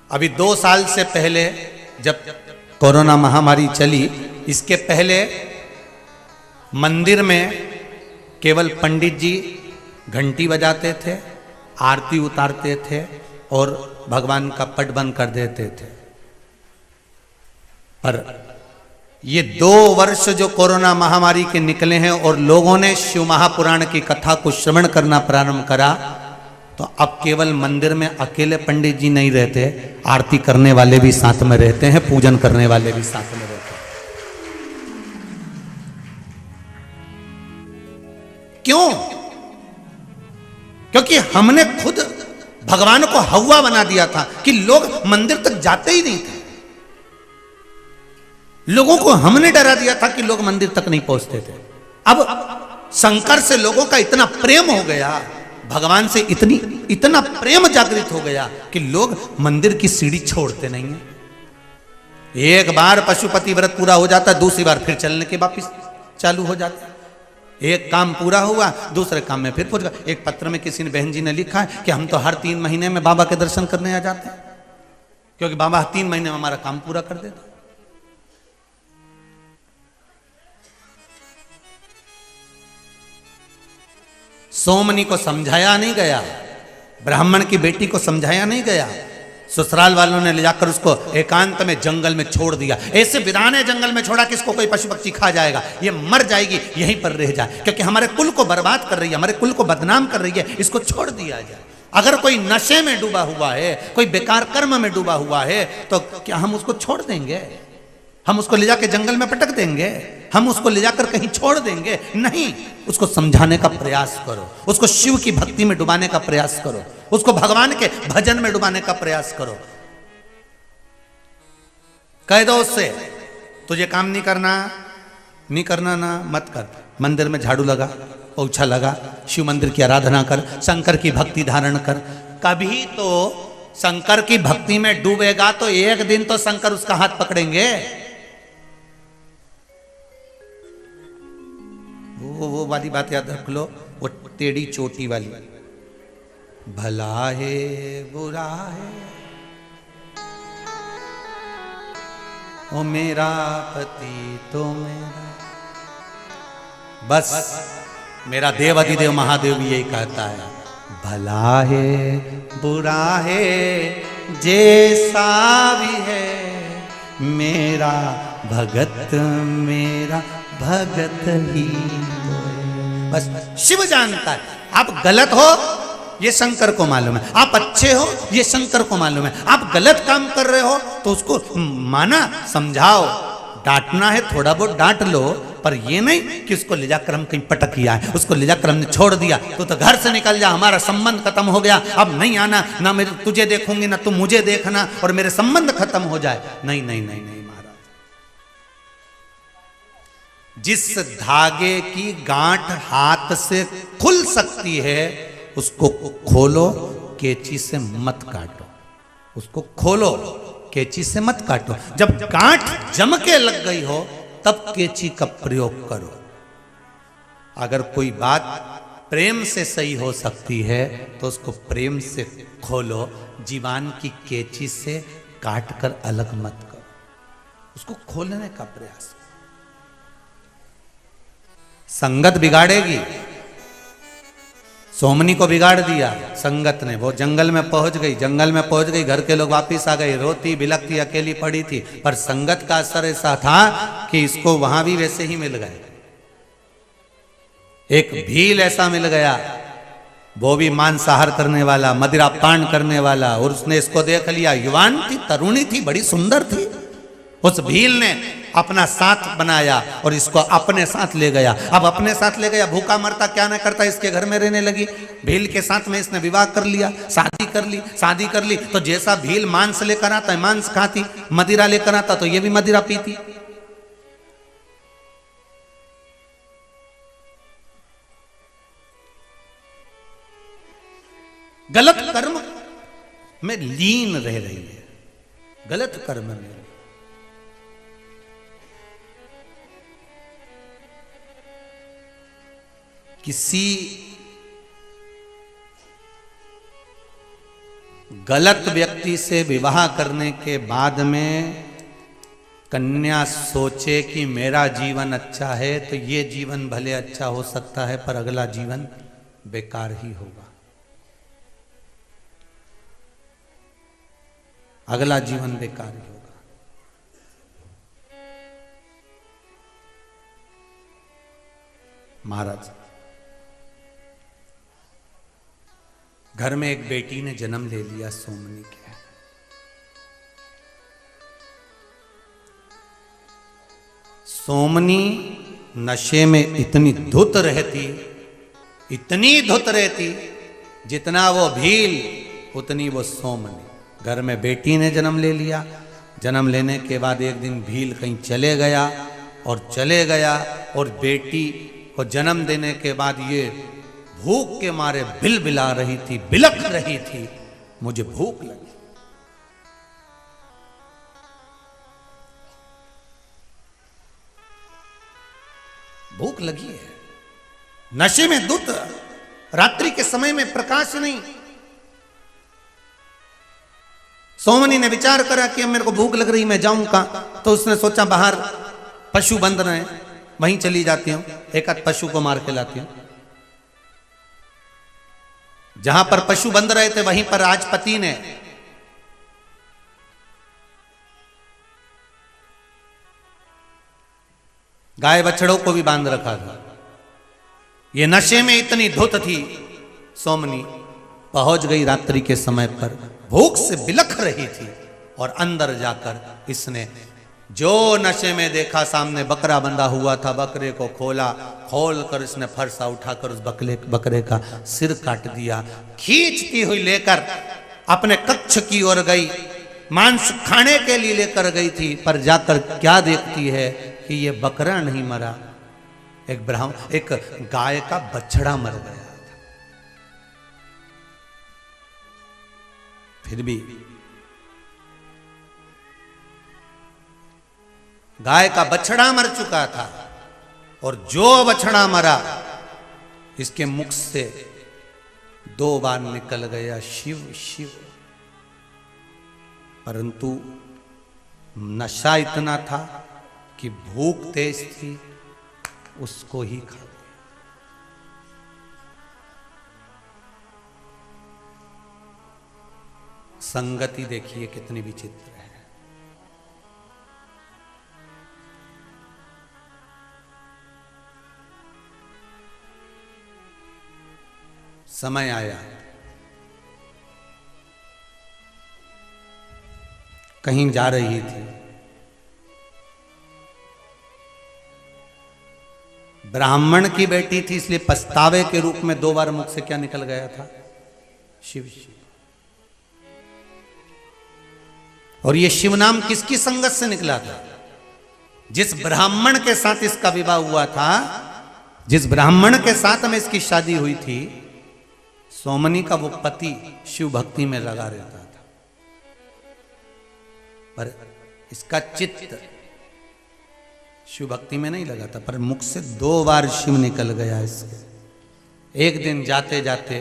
Speaker 1: अभी 2 साल से पहले जब कोरोना महामारी चली, इसके पहले मंदिर में केवल पंडित जी घंटी बजाते थे, आरती उतारते थे और भगवान का पट बंद कर देते थे। पर ये 2 वर्ष जो कोरोना महामारी के निकले हैं और लोगों ने शिव महापुराण की कथा को श्रवण करना प्रारंभ करा, तो अब केवल मंदिर में अकेले पंडित जी नहीं रहते, आरती करने वाले भी साथ में रहते हैं, पूजन करने वाले भी साथ में रहते हैं। क्यों? क्योंकि हमने खुद भगवान को हवा बना दिया था कि लोग मंदिर तक जाते ही नहीं थे। लोगों को हमने डरा दिया था कि लोग मंदिर तक नहीं पहुंचते थे। अब शंकर से लोगों का इतना प्रेम हो गया, भगवान से इतना प्रेम जागृत हो गया कि लोग मंदिर की सीढ़ी छोड़ते नहीं है। एक बार पशुपति व्रत पूरा हो जाता है, दूसरी बार फिर चलने के वापिस चालू हो जाता है। एक काम पूरा हुआ, दूसरे काम में फिर पहुंच गया। एक पत्र में किसी ने, बहन जी ने लिखा है कि हम तो हर 3 महीने में बाबा के दर्शन करने आ जाते हैं। क्योंकि बाबा 3 महीने में हमारा काम पूरा कर देता। सोमनी को समझाया नहीं गया, ब्राह्मण की बेटी को समझाया नहीं गया, ससुराल वालों ने ले जाकर उसको एकांत में जंगल में छोड़ दिया। ऐसे वीराने जंगल में छोड़ा कि इसको कोई पशु पक्षी खा जाएगा, ये मर जाएगी, यहीं पर रह जाए, क्योंकि हमारे कुल को बर्बाद कर रही है, हमारे कुल को बदनाम कर रही है, इसको छोड़ दिया जाए। अगर कोई नशे में डूबा हुआ है, कोई बेकार कर्म में डूबा हुआ है, तो क्या हम उसको छोड़ देंगे? हम उसको ले जाकर जंगल में पटक देंगे? हम उसको ले जाकर कहीं छोड़ देंगे? नहीं, उसको समझाने का प्रयास करो, उसको शिव की भक्ति में डुबाने का प्रयास करो, उसको भगवान के भजन में डुबाने का प्रयास करो। कह दो उससे, तुझे काम नहीं करना ना, मत कर। मंदिर में झाड़ू लगा, पोछा लगा, शिव मंदिर की आराधना कर, शंकर की भक्ति धारण कर। कभी तो शंकर की भक्ति में डूबेगा तो एक दिन तो शंकर उसका हाथ पकड़ेंगे। वो वाली बात याद रख लो, वो टेढ़ी चोटी वाली, भला है बुरा है ओ मेरा पति तो मेरा। बस मेरा देव अधिदेव महादेव भी यही कहता है, भला है बुरा है जैसा भी है मेरा भगत ही तो है। बस शिव जानता है, आप गलत हो ये शंकर को मालूम है, आप अच्छे हो ये शंकर को मालूम है। आप गलत काम कर रहे हो तो उसको माना, समझाओ, डांटना है थोड़ा बहुत डांट लो, पर ये नहीं कि उसको ले जाकर हम कहीं पटक ही आए, उसको ले जाकर हमने छोड़ दिया तो घर से निकल जा, हमारा संबंध खत्म हो गया, अब नहीं आना, ना मैं तुझे देखूंगी ना तुम मुझे देखना, और मेरे संबंध खत्म हो जाए। नहीं नहीं नहीं नहीं महाराज, जिस धागे की गांठ हाथ से खुल सकती है उसको खोलो, कैंची से मत काटो। उसको खोलो, कैंची से मत काटो। जब गांठ जम के लग गई हो तब कैंची का प्रयोग करो। अगर कोई बात प्रेम से सही हो सकती है तो उसको प्रेम से खोलो, जीवान की कैंची से काट कर अलग मत करो, उसको खोलने का प्रयास करो। संगत बिगाड़ेगी, सोमनी को बिगाड़ दिया संगत ने, वो जंगल में पहुंच गई, घर के लोग वापिस आ गए, रोती बिलखती अकेली पड़ी थी, पर संगत का असर ऐसा था कि इसको वहां भी वैसे ही मिल गए। एक भील ऐसा मिल गया, वो भी मांसाहार करने वाला, मदिरा पान करने वाला, और उसने इसको देख लिया। युवान थी, तरुणी थी, बड़ी सुंदर थी। उस भील ने अपना साथ बनाया और इसको अपने साथ ले गया। अब अपने साथ ले गया, भूखा मरता क्या ना करता, इसके घर में रहने लगी। भील के साथ में इसने विवाह कर लिया, शादी कर ली। तो जैसा भील मांस लेकर आता है मांस खाती, मदिरा लेकर आता तो ये भी मदिरा पीती। गलत कर्म में लीन रह रही है, गलत कर्म में। किसी गलत व्यक्ति से विवाह करने के बाद में कन्या सोचे कि मेरा जीवन अच्छा है तो ये जीवन भले अच्छा हो सकता है, पर अगला जीवन बेकार ही होगा, अगला जीवन बेकार ही होगा। महाराज, घर में एक बेटी ने जन्म ले लिया सोमनी के। सोमनी नशे में इतनी धुत रहती, जितना वो भील उतनी वो सोमनी। घर में बेटी ने जन्म ले लिया, जन्म लेने के बाद एक दिन भील कहीं चले गया और बेटी को जन्म देने के बाद ये भूख के मारे बिलबिला रही थी, बिलख रही थी, मुझे भूख लगी। भूख लगी है, नशे में धुत, रात्रि के समय में प्रकाश नहीं, सोमनी ने विचार करा कि अब मेरे को भूख लग रही, मैं जाऊं कहां। तो उसने सोचा बाहर पशु बंध रहे हैं, वहीं चली जाती हूं, एक आध पशु को मार के लाती हूं। जहां पर पशु बंध रहे थे वहीं पर राजपति ने गाय बछड़ों को भी बांध रखा था। ये नशे में इतनी धुत थी सोमनी, पहुंच गई रात्रि के समय पर, भूख से बिलख रही थी। और अंदर जाकर इसने जो नशे में देखा, सामने बकरा बंधा हुआ था, बकरे को खोला, खोल कर इसने फरसा उठाकर उस बकरे का सिर काट दिया। खींचती हुई लेकर अपने कक्ष की ओर गई, मांस खाने के लिए लेकर गई थी, पर जाकर क्या देखती है कि ये बकरा नहीं मरा, एक गाय का बछड़ा मर गया था। फिर भी गाय का बछड़ा मर चुका था, और जो बछड़ा मरा इसके मुख से 2 बार निकल गया शिव शिव। परंतु नशा इतना था कि भूख तेज थी, उसको ही खा गया। संगति देखिए कितनी विचित्र है। समय आया, कहीं जा रही थी, ब्राह्मण की बेटी थी, इसलिए पछतावे के रूप में 2 बार मुख से क्या निकल गया था, शिव शिव। और ये शिव नाम किसकी संगत से निकला था? जिस ब्राह्मण के साथ इसका विवाह हुआ था, जिस ब्राह्मण के साथ में इसकी शादी हुई थी, सोमनी का वो पति शिव भक्ति में लगा रहता था, पर इसका चित्त शिव भक्ति में नहीं लगा था। पर मुख से 2 बार शिव निकल गया इसके। एक दिन जाते जाते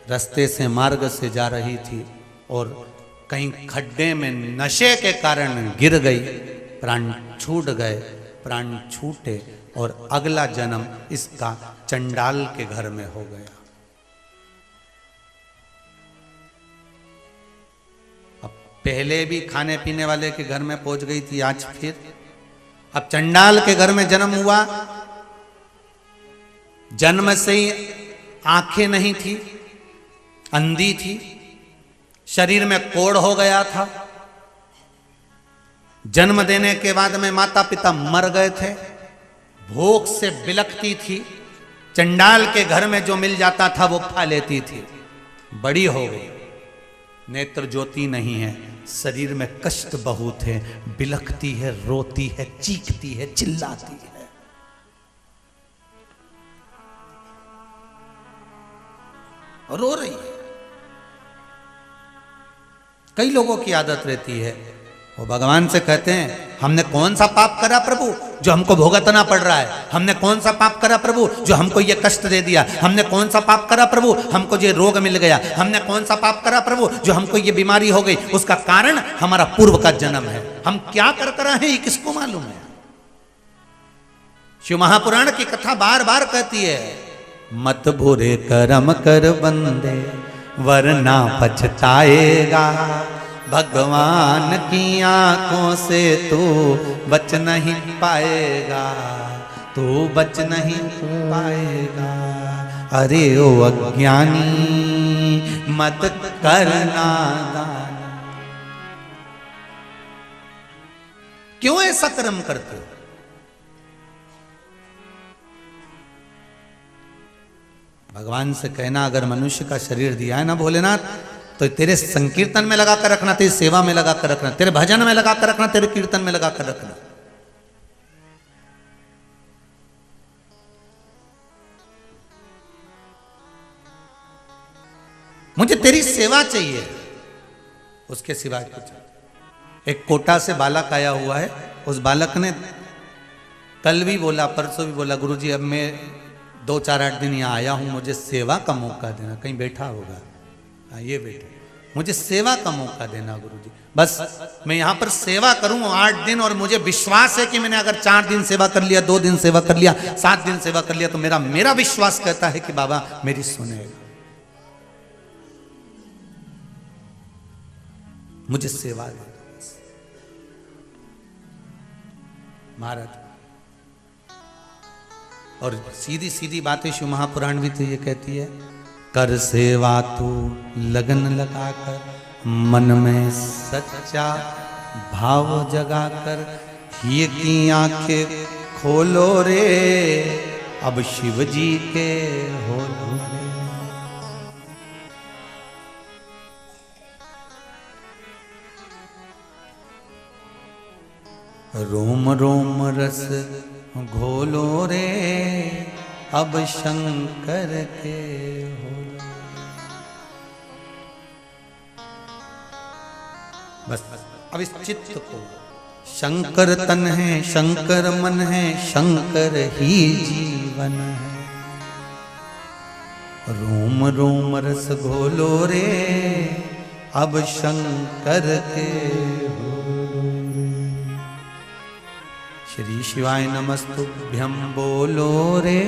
Speaker 1: रास्ते से मार्ग से जा रही थी और कहीं खड्डे में नशे के कारण गिर गई, प्राण छूट गए। प्राण छूटे और अगला जन्म इसका चंडाल के घर में हो गया। अब पहले भी खाने पीने वाले के घर में पहुंच गई थी, आज फिर अब चंडाल के घर में जन्म हुआ। जन्म से ही आंखें नहीं थी, अंधी थी, शरीर में कोढ़ हो गया था। जन्म देने के बाद में माता पिता मर गए थे, भूख से बिलखती थी, चंडाल के घर में जो मिल जाता था वो खा लेती थी। बड़ी हो गई, नेत्र ज्योति नहीं है, शरीर में कष्ट बहुत है, बिलखती है, रोती है, चीखती है, चिल्लाती है। रो रही है। कई लोगों की आदत रहती है, वो भगवान से कहते हैं हमने कौन सा पाप करा प्रभु जो हमको भुगतना पड़ रहा है, हमने कौन सा पाप करा प्रभु जो हमको ये कष्ट दे दिया, हमने कौन सा पाप करा प्रभु हमको ये रोग मिल गया, हमने कौन सा पाप करा प्रभु जो हमको ये बीमारी हो गई। उसका कारण हमारा पूर्व का जन्म है। हम क्या कर कर रहे हैं ये किसको मालूम है। शिव महापुराण की कथा बार बार कहती है, मत बुरे कर्म कर बंदे वरना पछताएगा, भगवान की आंखों से तू बच नहीं पाएगा, तू बच नहीं पाएगा। अरे ओ अज्ञानी मत करना दान। क्यों ऐसा कर्म करते हो? भगवान से कहना, अगर मनुष्य का शरीर दिया है ना भोलेनाथ, तो तेरे संकीर्तन में लगा कर रखना, तेरी सेवा में लगा कर रखना, तेरे भजन में लगा कर रखना, तेरे कीर्तन में लगा कर रखना। मुझे तेरी सेवा चाहिए, उसके सिवाय कुछ। एक कोटा से बालक आया हुआ है, उस बालक ने कल भी बोला, परसों भी बोला, गुरुजी अब मैं 2-4-8 दिन यहाँ आया हूँ, मुझे सेवा का मौका देना। कहीं बैठा होगा, हाँ ये बैठे। मुझे सेवा का मौका देना गुरुजी। बस मैं यहाँ पर सेवा करूं 8 दिन, और मुझे विश्वास है कि मैंने अगर 4 दिन सेवा कर लिया, 2 दिन सेवा कर लिया, 7 दिन सेवा कर लिया, तो मेरा विश्वास कहता है कि बाबा मेरी सुनेगा। मुझे सेवा दे महाराज। और सीधी सीधी बातें शिव महापुराण भी तो ये कहती है, कर सेवा तू लगन लगाकर, मन में सच्चा भाव जगाकर, ये की आंखें खोलो रे, अब शिव जी के हो रे। रोम रोम रस घोलो रे, अब शंकर के हो। बस अब इस चित्त को, शंकर तन है, शंकर मन है, शंकर ही जीवन है। रोम रोम रस घोलो रे, अब शंकर के हो। श्री शिवाय नमस्तुभ्यं बोलो रे,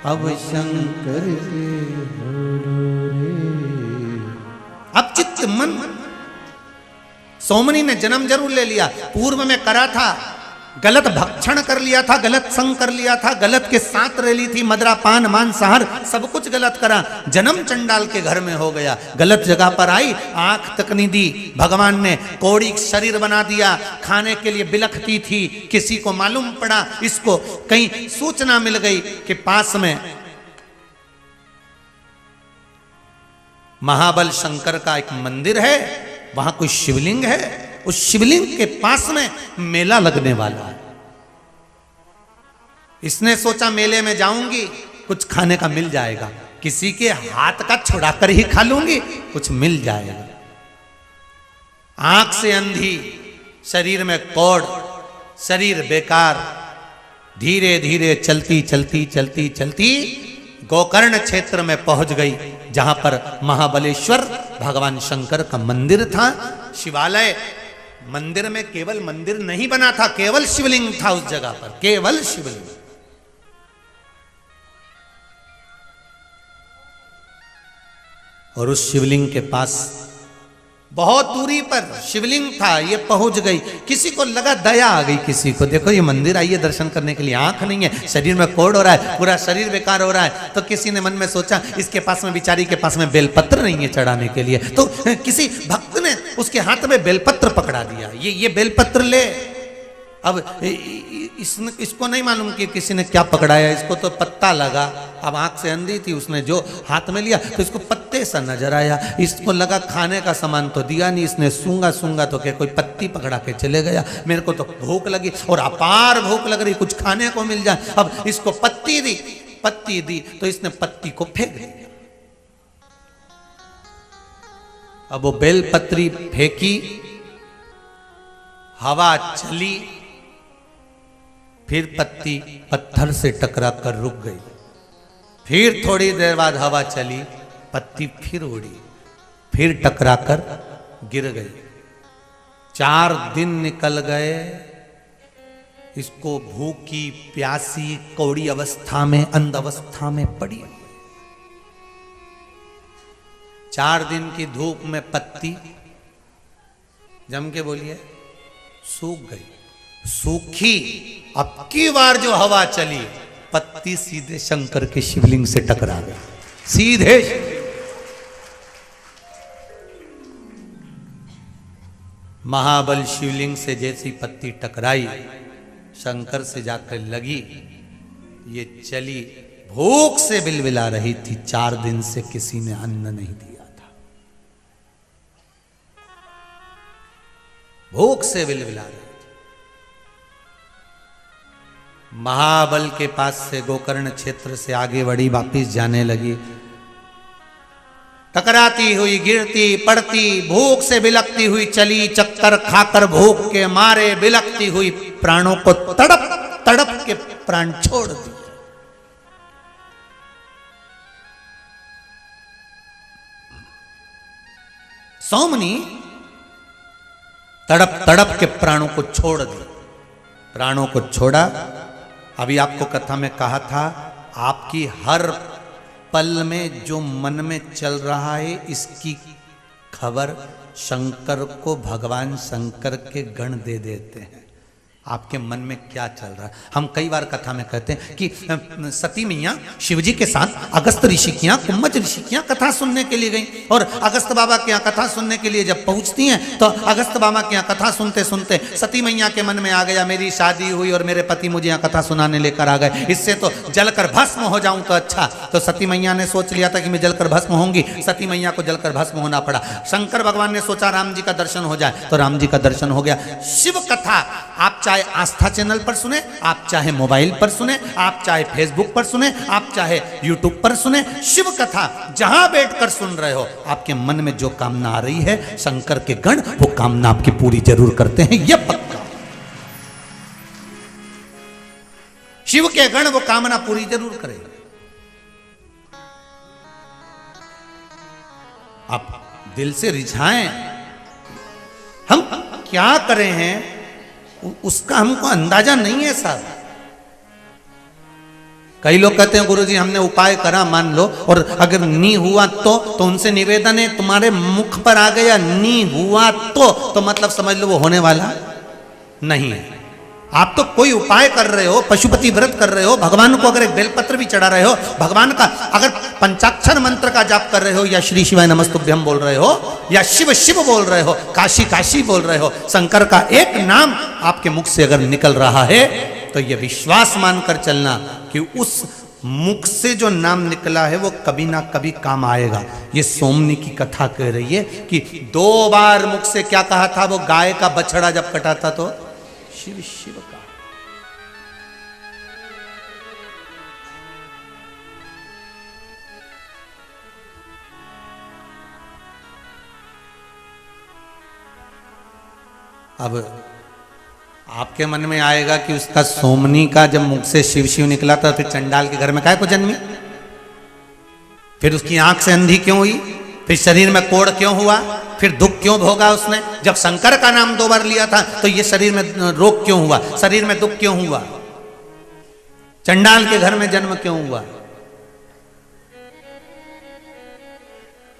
Speaker 1: अब शंकर के बोलो रे। अब चित्त मन, सोमनी ने जन्म जरूर ले लिया, पूर्व में करा था, गलत भक्षण कर लिया था, गलत संग कर लिया था, गलत के साथ रह ली थी, मदरा पान मांसाहार सब कुछ गलत करा, जन्म चंडाल के घर में हो गया, गलत जगह पर आई, आंख तक नहीं दी, भगवान ने कौड़ी शरीर बना दिया, खाने के लिए बिलखती थी, किसी को मालूम पड़ा, इसको कहीं सूचना मिल गई कि पास में महाबल शंकर का एक मंदिर है, वहां कोई शिवलिंग है, उस शिवलिंग के पास में मेला लगने वाला है। इसने सोचा मेले में जाऊंगी, कुछ खाने का मिल जाएगा, किसी के हाथ का छुड़ाकर ही खा लूंगी, कुछ मिल जाएगा। आंख से अंधी, शरीर में कौड़, शरीर बेकार, धीरे धीरे चलती चलती चलती चलती गोकर्ण क्षेत्र में पहुंच गई, जहां पर महाबलेश्वर भगवान शंकर का मंदिर था। शिवालय मंदिर में केवल मंदिर नहीं बना था, केवल शिवलिंग था उस जगह पर, केवल शिवलिंग। और उस शिवलिंग के पास बहुत दूरी पर शिवलिंग था, ये पहुंच गई, किसी को लगा दया आ गई, किसी को देखो ये मंदिर आई है दर्शन करने के लिए, आंख नहीं है, शरीर में कोढ़ हो रहा है, पूरा शरीर बेकार हो रहा है, तो किसी ने मन में सोचा इसके पास में, बिचारी के पास में बेलपत्र नहीं है चढ़ाने के लिए, तो किसी भक्त ने उसके हाथ में बेलपत्र पकड़ा दिया, ये बेलपत्र ले। अब इसको नहीं मालूम कि किसी ने क्या पकड़ाया, इसको तो पत्ता लगा, अब आंख से अंधी थी, उसने जो हाथ में लिया तो इसको पत्ते सा नजर आया, इसको लगा खाने का सामान तो दिया नहीं, इसने सूंगा तो क्या कोई पत्ती पकड़ा के चले गया, मेरे को तो भूख लगी और अपार भूख लग रही, कुछ खाने को मिल जाए, अब इसको पत्ती दी तो इसने पत्ती को फेंक दिया। अब वो बेलपत्री फेंकी, हवा चली, फिर पत्ती पत्थर से टकरा कर रुक गई, फिर थोड़ी देर बाद हवा चली, पत्ती फिर उड़ी, फिर टकरा कर गिर गई। 4 दिन निकल गए, इसको भूखी प्यासी कौड़ी अवस्था में, अंध अवस्था में पड़ी। 4 दिन की धूप में पत्ती, जम के बोलिए, सूख गई, सूखी। अब की बार जो हवा चली, पत्ती सीधे शंकर के शिवलिंग से टकरा गई, सीधे। महाबल शिवलिंग से जैसी पत्ती टकराई, शंकर से जाकर लगी, ये चली, भूख से बिलबिला रही थी, 4 दिन से किसी ने अन्न नहीं दिया था, भूख से बिलबिला रही। महाबल के पास से गोकर्ण क्षेत्र से आगे बढ़ी, वापिस जाने लगी, टकराती हुई, गिरती पड़ती, भूख से बिलकती हुई चली, चक्कर खाकर भूख के मारे बिलकती हुई प्राणों को तड़प तड़प के प्राण छोड़ दिए। सोमनी तड़प तड़प के प्राणों को छोड़ दी, प्राणों को छोड़ा। अभी आपको कथा में कहा था, आपकी हर पल में जो मन में चल रहा है इसकी खबर शंकर को भगवान शंकर के गण दे देते हैं। आपके मन में क्या चल रहा है। हम कई बार कथा में कहते हैं कि सती मैया शिवजी के साथ अगस्त ऋषि के यहाँ, कुम्भज ऋषि के यहाँ कथा सुनने के लिए गई, और अगस्त बाबा के यहाँ कथा सुनने के लिए जब पहुंचती हैं तो अगस्त बाबा के यहाँ कथा सुनते सुनते सती मैया के मन में आ गया, मेरी शादी हुई और मेरे पति मुझे यहाँ कथा सुनाने लेकर आ गए, इससे तो जलकर भस्म हो जाऊं तो अच्छा। तो सती मैया ने सोच लिया था कि मैं जलकर भस्म होंगी, सती मैया को जलकर भस्म होना पड़ा। शंकर भगवान ने सोचा राम जी का दर्शन हो जाए, तो राम जी का दर्शन हो गया। शिव कथा आप चाहे आस्था चैनल पर सुने, आप चाहे मोबाइल पर सुने, आप चाहे फेसबुक पर सुने, आप चाहे यूट्यूब पर सुने, शिव कथा जहां बैठकर सुन रहे हो, आपके मन में जो कामना आ रही है शंकर के गण वो कामना आपकी पूरी जरूर करते हैं, यह पक्का। शिव के गण वो कामना पूरी जरूर करेगा। आप दिल से रिझाएं, हम क्या करें हैं उसका हमको अंदाजा नहीं है साहब। कई लोग कहते हैं गुरुजी हमने उपाय करा मान लो, और अगर नी हुआ तो उनसे निवेदन है तुम्हारे मुख पर आ गया नी हुआ तो मतलब समझ लो वो होने वाला नहीं है। आप तो कोई उपाय कर रहे हो, पशुपति व्रत कर रहे हो, भगवान को अगर एक बेलपत्र भी चढ़ा रहे हो, भगवान का अगर पंचाक्षर मंत्र का जाप कर रहे हो, या श्री शिवाय नमस्तुभ्यम बोल रहे हो, या शिव शिव बोल रहे हो, काशी काशी बोल रहे हो, शंकर का एक नाम आपके मुख से अगर निकल रहा है तो यह विश्वास मानकर चलना कि उस मुख से जो नाम निकला है वो कभी ना कभी काम आएगा। ये सोमनी की कथा कह रही है कि 2 बार मुख से क्या कहा था, वो गाय का बछड़ा जब कटा था तो शिव शिव का। अब आपके मन में आएगा कि उसका सोमनी का जब मुख से शिव शिव निकला था फिर चंडाल के घर में काहे को जन्मी, फिर उसकी आंख से अंधी क्यों हुई, फिर शरीर में कोढ़ क्यों हुआ, फिर दुख क्यों भोगा उसने। जब शंकर का नाम 2 बार लिया था तो ये शरीर में रोग क्यों हुआ, शरीर में दुख क्यों हुआ, चंडाल के घर में जन्म क्यों हुआ।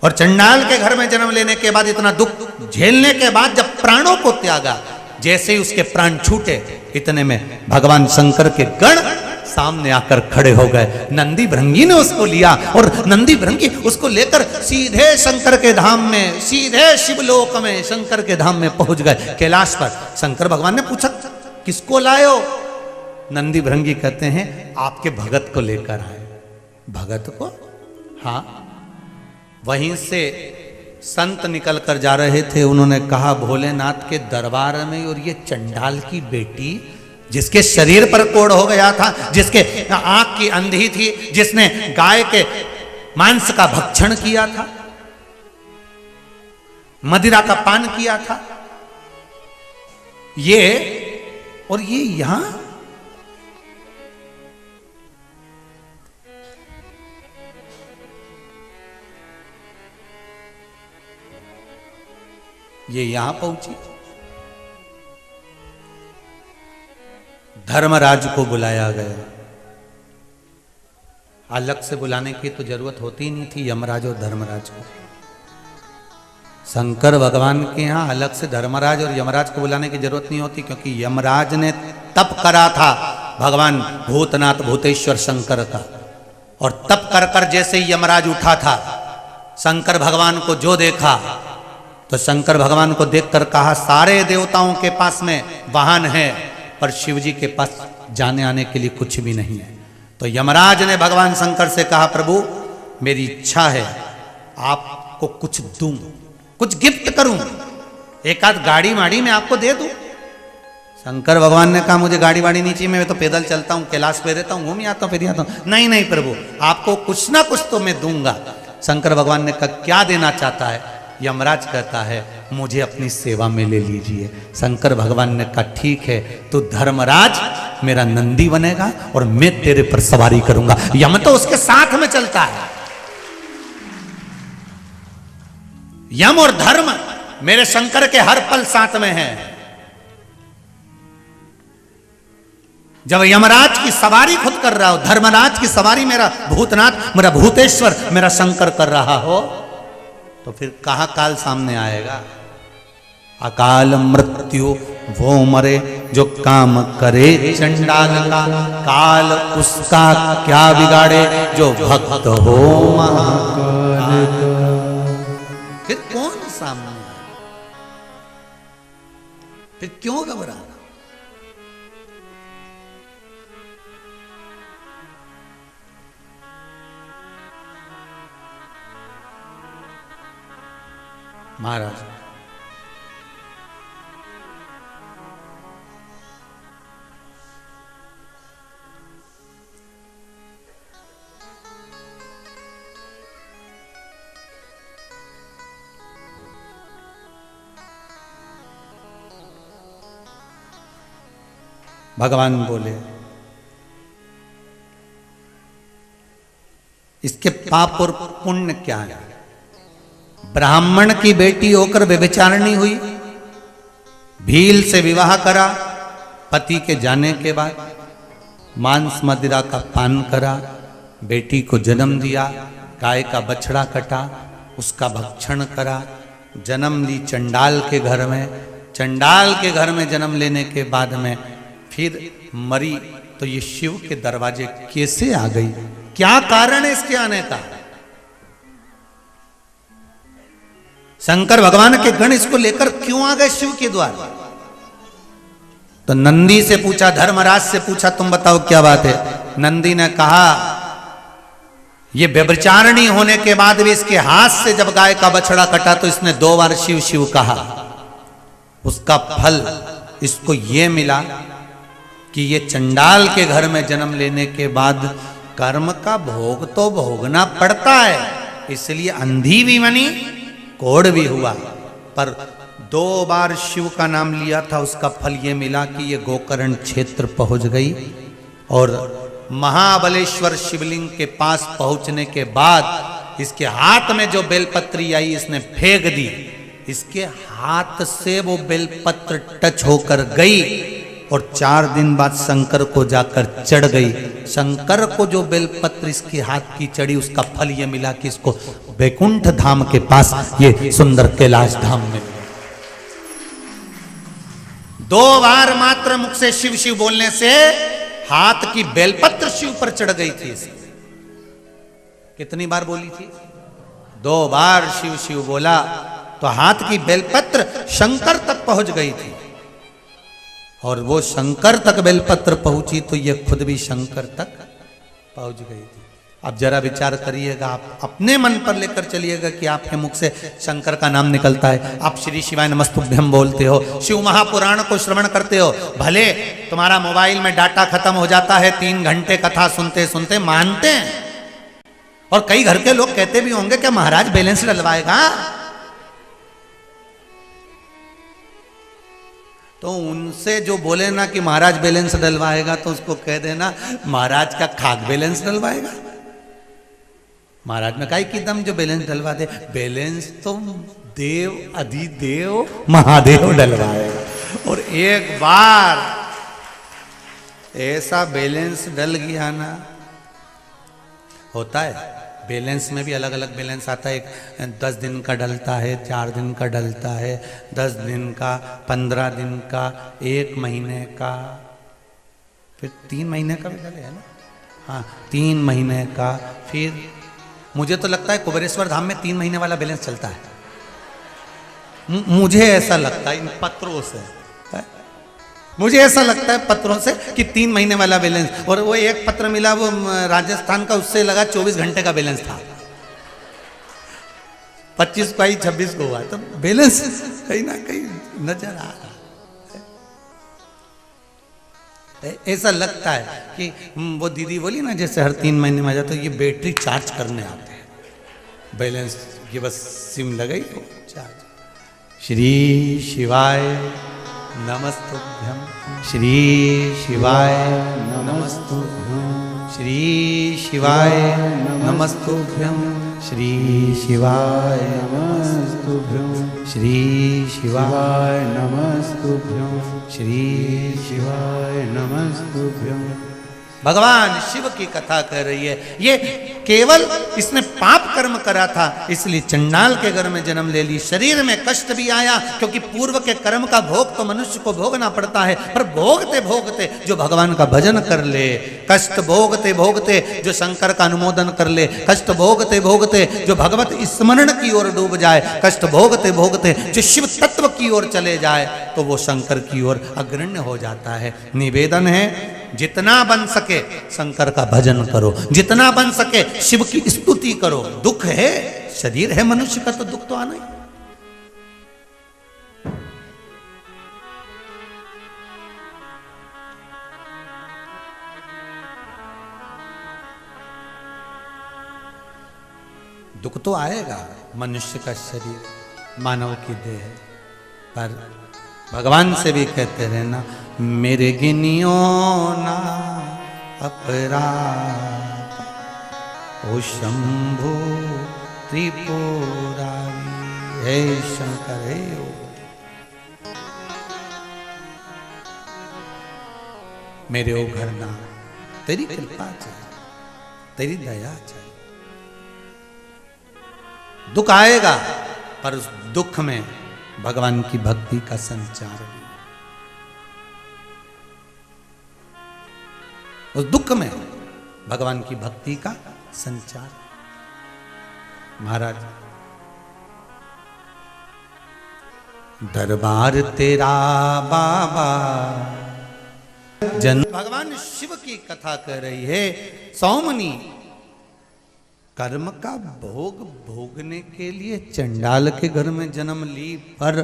Speaker 1: और चंडाल के घर में जन्म लेने के बाद इतना दुख झेलने के बाद जब प्राणों को त्यागा, जैसे ही उसके प्राण छूटे इतने में भगवान शंकर के गण सामने आकर खड़े हो गए। नंदी भृंगी ने उसको लिया और नंदी भृंगी उसको लेकर सीधे शंकर के धाम में, सीधे शिवलोक में शंकर के धाम में पहुंच गए। कैलाश पर शंकर भगवान ने पूछा किसको लाए हो, नंदी भृंगी कहते हैं आपके भगत को लेकर आए। भगत को? हाँ। वहीं से संत निकल कर जा रहे थे, उन्होंने कहा भोलेनाथ के दरबार में और ये चंडाल की बेटी जिसके शरीर पर कोढ़ हो गया था, जिसके आंख की अंधी थी, जिसने गाय के मांस का भक्षण किया था, मदिरा का पान किया था, ये और ये यहां पहुंची। धर्मराज को बुलाया गया। अलग से बुलाने की तो जरूरत होती ही नहीं थी यमराज और धर्मराज को। शंकर भगवान के यहाँ अलग से धर्मराज और यमराज को बुलाने की जरूरत नहीं होती, क्योंकि यमराज ने तप करा था भगवान भूतनाथ भूतेश्वर शंकर का, और तप कर कर जैसे ही यमराज उठा था, शंकर भगवान को जो देखा तो शंकर भगवान को देखकर कहा सारे देवताओं के पास में वाहन है पर शिव जी के पास जाने आने के लिए कुछ भी नहीं है। तो यमराज ने भगवान शंकर से कहा प्रभु मेरी इच्छा है आपको कुछ दूं, कुछ गिफ्ट करूं, एक आध गाड़ी वाड़ी में आपको दे दूं। शंकर भगवान ने कहा मुझे गाड़ी वाड़ी नहीं चाहिए, मैं तो पैदल चलता हूं, कैलाश पे रहता हूं, घूम आता हूं, फिर आता हूं। नहीं नहीं प्रभु आपको कुछ ना कुछ तो मैं दूंगा। शंकर भगवान ने कहा क्या देना चाहता है? यमराज कहता है मुझे अपनी सेवा में ले लीजिए। शंकर भगवान ने कहा ठीक है तू धर्मराज मेरा नंदी बनेगा और मैं तेरे पर सवारी करूंगा। यम तो उसके साथ में चलता है। यम और धर्म मेरे शंकर के हर पल साथ में है। जब यमराज की सवारी खुद कर रहा हो, धर्मराज की सवारी मेरा भूतनाथ, मेरा भूतेश्वर, मेरा शंकर कर रहा हो, तो फिर कहां काल सामने आएगा। अकाल मृत्यु वो मरे जो काम करे चंडाल का, काल उसका क्या बिगाड़े जो भक्त हो महाकाल का। फिर कौन सामने आए, फिर क्यों घबराना। महाराज भगवान बोले, इसके पाप और पुण्य क्या है। ब्राह्मण की बेटी होकर व्यभिचारिणी हुई, भील से विवाह करा, पति के जाने के बाद मांस मदिरा का पान करा, बेटी को जन्म दिया, गाय का बछड़ा कटा, उसका भक्षण करा, जन्म ली चंडाल के घर में। चंडाल के घर में जन्म लेने के बाद में फिर मरी, तो ये शिव के दरवाजे कैसे आ गई, क्या कारण है इसके आने का। शंकर भगवान के गण इसको लेकर क्यों आ गए शिव के द्वार। तो नंदी से पूछा, धर्मराज से पूछा, तुम बताओ क्या बात है। नंदी ने कहा, ये व्यभिचारिणी होने के बाद भी इसके हाथ से जब गाय का बछड़ा कटा तो इसने 2 बार शिव शिव कहा। उसका फल इसको ये मिला कि ये चंडाल के घर में जन्म लेने के बाद कर्म का भोग तो भोगना पड़ता है, इसलिए अंधी भी बनी, कोढ़ भी हुआ, पर 2 बार शिव का नाम लिया था, उसका फल ये मिला कि ये गोकर्ण क्षेत्र पहुंच गई। और महाबलेश्वर शिवलिंग के पास पहुंचने के बाद इसके हाथ में जो बेलपत्री आई इसने फेंक दी, इसके हाथ से वो बेलपत्र टच होकर गई और 4 दिन बाद शंकर को जाकर चढ़ गई। शंकर को जो बेलपत्र इसके हाथ की चढ़ी उसका फल ये मिला कि इसको वैकुंठ धाम के पास ये सुंदर कैलाश धाम में 2 बार मात्र मुख से शिव शिव बोलने से हाथ की बेलपत्र शिव पर चढ़ गई थी। कितनी बार बोली थी? 2 बार शिव शिव बोला तो हाथ की बेलपत्र शंकर तक पहुंच गई थी। और वो शंकर तक बेलपत्र पहुंची तो ये खुद भी शंकर तक पहुंच गई थी। अब जरा विचार करिएगा, आप अपने मन पर लेकर चलिएगा कि आपके मुख से शंकर का नाम निकलता है, आप श्री शिवाय नमस्तुभ्यं बोलते हो, शिव महापुराण को श्रवण करते हो, भले तुम्हारा मोबाइल में डाटा खत्म हो जाता है, 3 घंटे कथा सुनते सुनते मानते हैं। और कई घर के लोग कहते भी होंगे कि महाराज बैलेंस डलवाएगा, तो उनसे जो बोले ना कि महाराज बैलेंस डलवाएगा तो उसको कह देना महाराज का खाक बैलेंस डलवाएगा। महाराज में काई की दम जो बैलेंस डलवा दे, बैलेंस तो देव अधिदेव महादेव डलवाएगा। और एक बार ऐसा बैलेंस डल गया ना, होता है बैलेंस में भी अलग अलग बैलेंस आता है। 10 दिन का डलता है, 4 दिन का डलता है, 10 दिन का, 15 दिन का, 1 महीने का, फिर 3 महीने का भी डले है ना। हाँ, 3 महीने का। फिर मुझे तो लगता है कुबेरेश्वर धाम में 3 महीने वाला बैलेंस चलता है। मुझे ऐसा लगता है इन पत्रों से, मुझे ऐसा लगता है पत्रों से कि 3 महीने वाला बैलेंस। और वो एक पत्र मिला वो राजस्थान का, उससे लगा 24 घंटे का बैलेंस था। 25 को आई 26 को हुआ, तो बैलेंस कहीं ना कहीं नजर आ रहा है। ऐसा लगता है कि वो दीदी बोली ना, जैसे हर 3 महीने में आ जाता तो ये बैटरी चार्ज करने आते हैं, बैलेंस ये बस सिम लगाई तो चार्ज। श्री शिवाय नमस्तुभ्यं, श्री शिवाय नमस्तुभ्यं, श्री शिवाय नमस्तुभ्यं, श्री शिवाय
Speaker 2: नमस्तुभ्यं
Speaker 1: श्री शिवाय
Speaker 2: नमस्तुभ्यं
Speaker 1: श्री
Speaker 2: शिवाय नमस्तुभ्यं।
Speaker 1: भगवान शिव की कथा कर रही है। ये केवल इसने पाप कर्म करा था इसलिए चंडाल के घर में जन्म ले ली। शरीर में कष्ट भी आया क्योंकि पूर्व के कर्म का भोग तो मनुष्य को भोगना पड़ता है, पर भोगते भोगते जो भगवान का भजन कर ले, कष्ट भोगते भोगते जो शंकर का अनुमोदन कर ले, कष्ट भोगते भोगते जो भगवत स्मरण की ओर डूब जाए, कष्ट भोगते भोगते जो शिव तत्व की ओर चले जाए, तो वो शंकर की ओर अग्रण्य हो जाता है। निवेदन है जितना बन सके शंकर का भजन करो, जितना बन सके शिव की स्तुति करो। दुख है, शरीर है मनुष्य का, तो दुख तो आना ही। दुख तो आएगा, मनुष्य का शरीर मानव की देह है, पर भगवान से भी कहते रहना मेरे गिनियो ना अपराध, ओ शंभु त्रिपुरारी, हे शंकर हे ओ। मेरे ओ घरना तेरी कृपा चाहिए, तेरी दया चाहिए। दुख आएगा पर उस दुख में भगवान की भक्ति का संचार भी, उस दुख में भगवान की भक्ति का संचार। महाराज दरबार तेरा बाबा जन, भगवान शिव की कथा कर रही है। सौमनी कर्म का भोग भोगने के लिए चंडाल के घर में जन्म ली, पर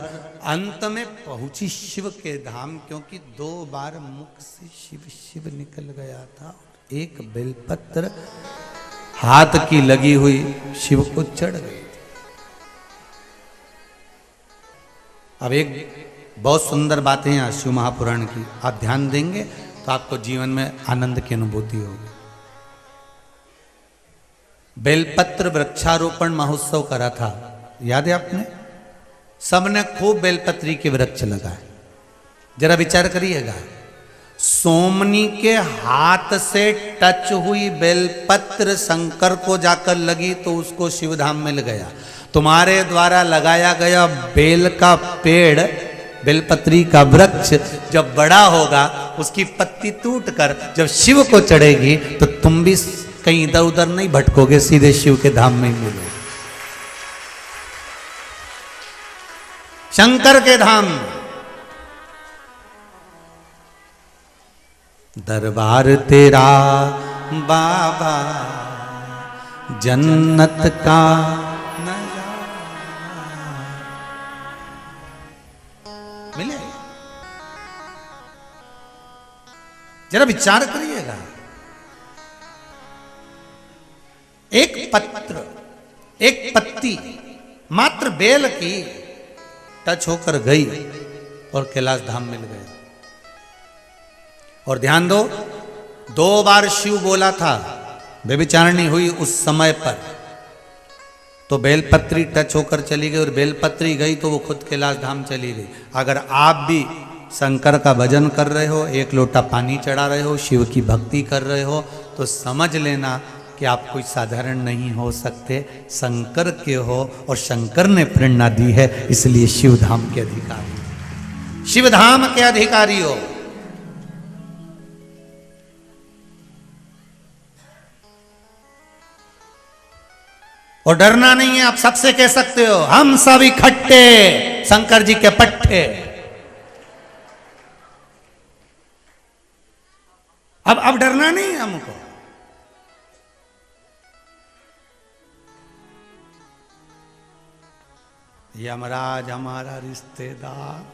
Speaker 1: अंत में पहुंची शिव के धाम, क्योंकि 2 बार मुख से शिव शिव निकल गया था। एक बेलपत्र हाथ की लगी हुई शिव को चढ़ गई थी। अब एक बहुत सुंदर बातें हैं शिव महापुराण की, आप ध्यान देंगे तो आपको जीवन में आनंद की अनुभूति होगी। बेलपत्र वृक्षारोपण महोत्सव करा था, याद है आपने? सबने खूब बेलपत्री के वृक्ष लगाए। जरा विचार करिएगा, सोमनी के हाथ से टच हुई बेलपत्र शंकर को जाकर लगी तो उसको शिवधाम मिल गया। तुम्हारे द्वारा लगाया गया बेल का पेड़, बेलपत्री का वृक्ष जब बड़ा होगा, उसकी पत्ती टूटकर जब शिव को चढ़ेगी तो तुम भी कहीं इधर उधर नहीं भटकोगे, सीधे शिव के धाम में ही मिलोगे, शंकर के धाम। दरबार तेरा बाबा जन्नत का नजारा मिले। जरा विचार करिएगा, एक पत्र, एक पत्ती मात्र बेल की टच होकर गई और कैलाश धाम मिल गए। और ध्यान दो, 2 बार शिव बोला था, व्यभिचारिणी हुई उस समय पर, तो बेलपत्री टच होकर चली गई और बेलपत्री गई तो वो खुद कैलाश धाम चली गई। अगर आप भी शंकर का भजन कर रहे हो, 1 लोटा पानी चढ़ा रहे हो, शिव की भक्ति कर रहे हो, तो समझ लेना कि आप कोई साधारण नहीं हो सकते, शंकर के हो, और शंकर ने प्रेरणा दी है, इसलिए शिवधाम के अधिकारी, शिवधाम के अधिकारी हो। और डरना नहीं है, आप सबसे कह सकते हो हम सब इकट्ठे शंकर जी के पट्टे। अब डरना नहीं है हमको। यमराज हमारा रिश्तेदार,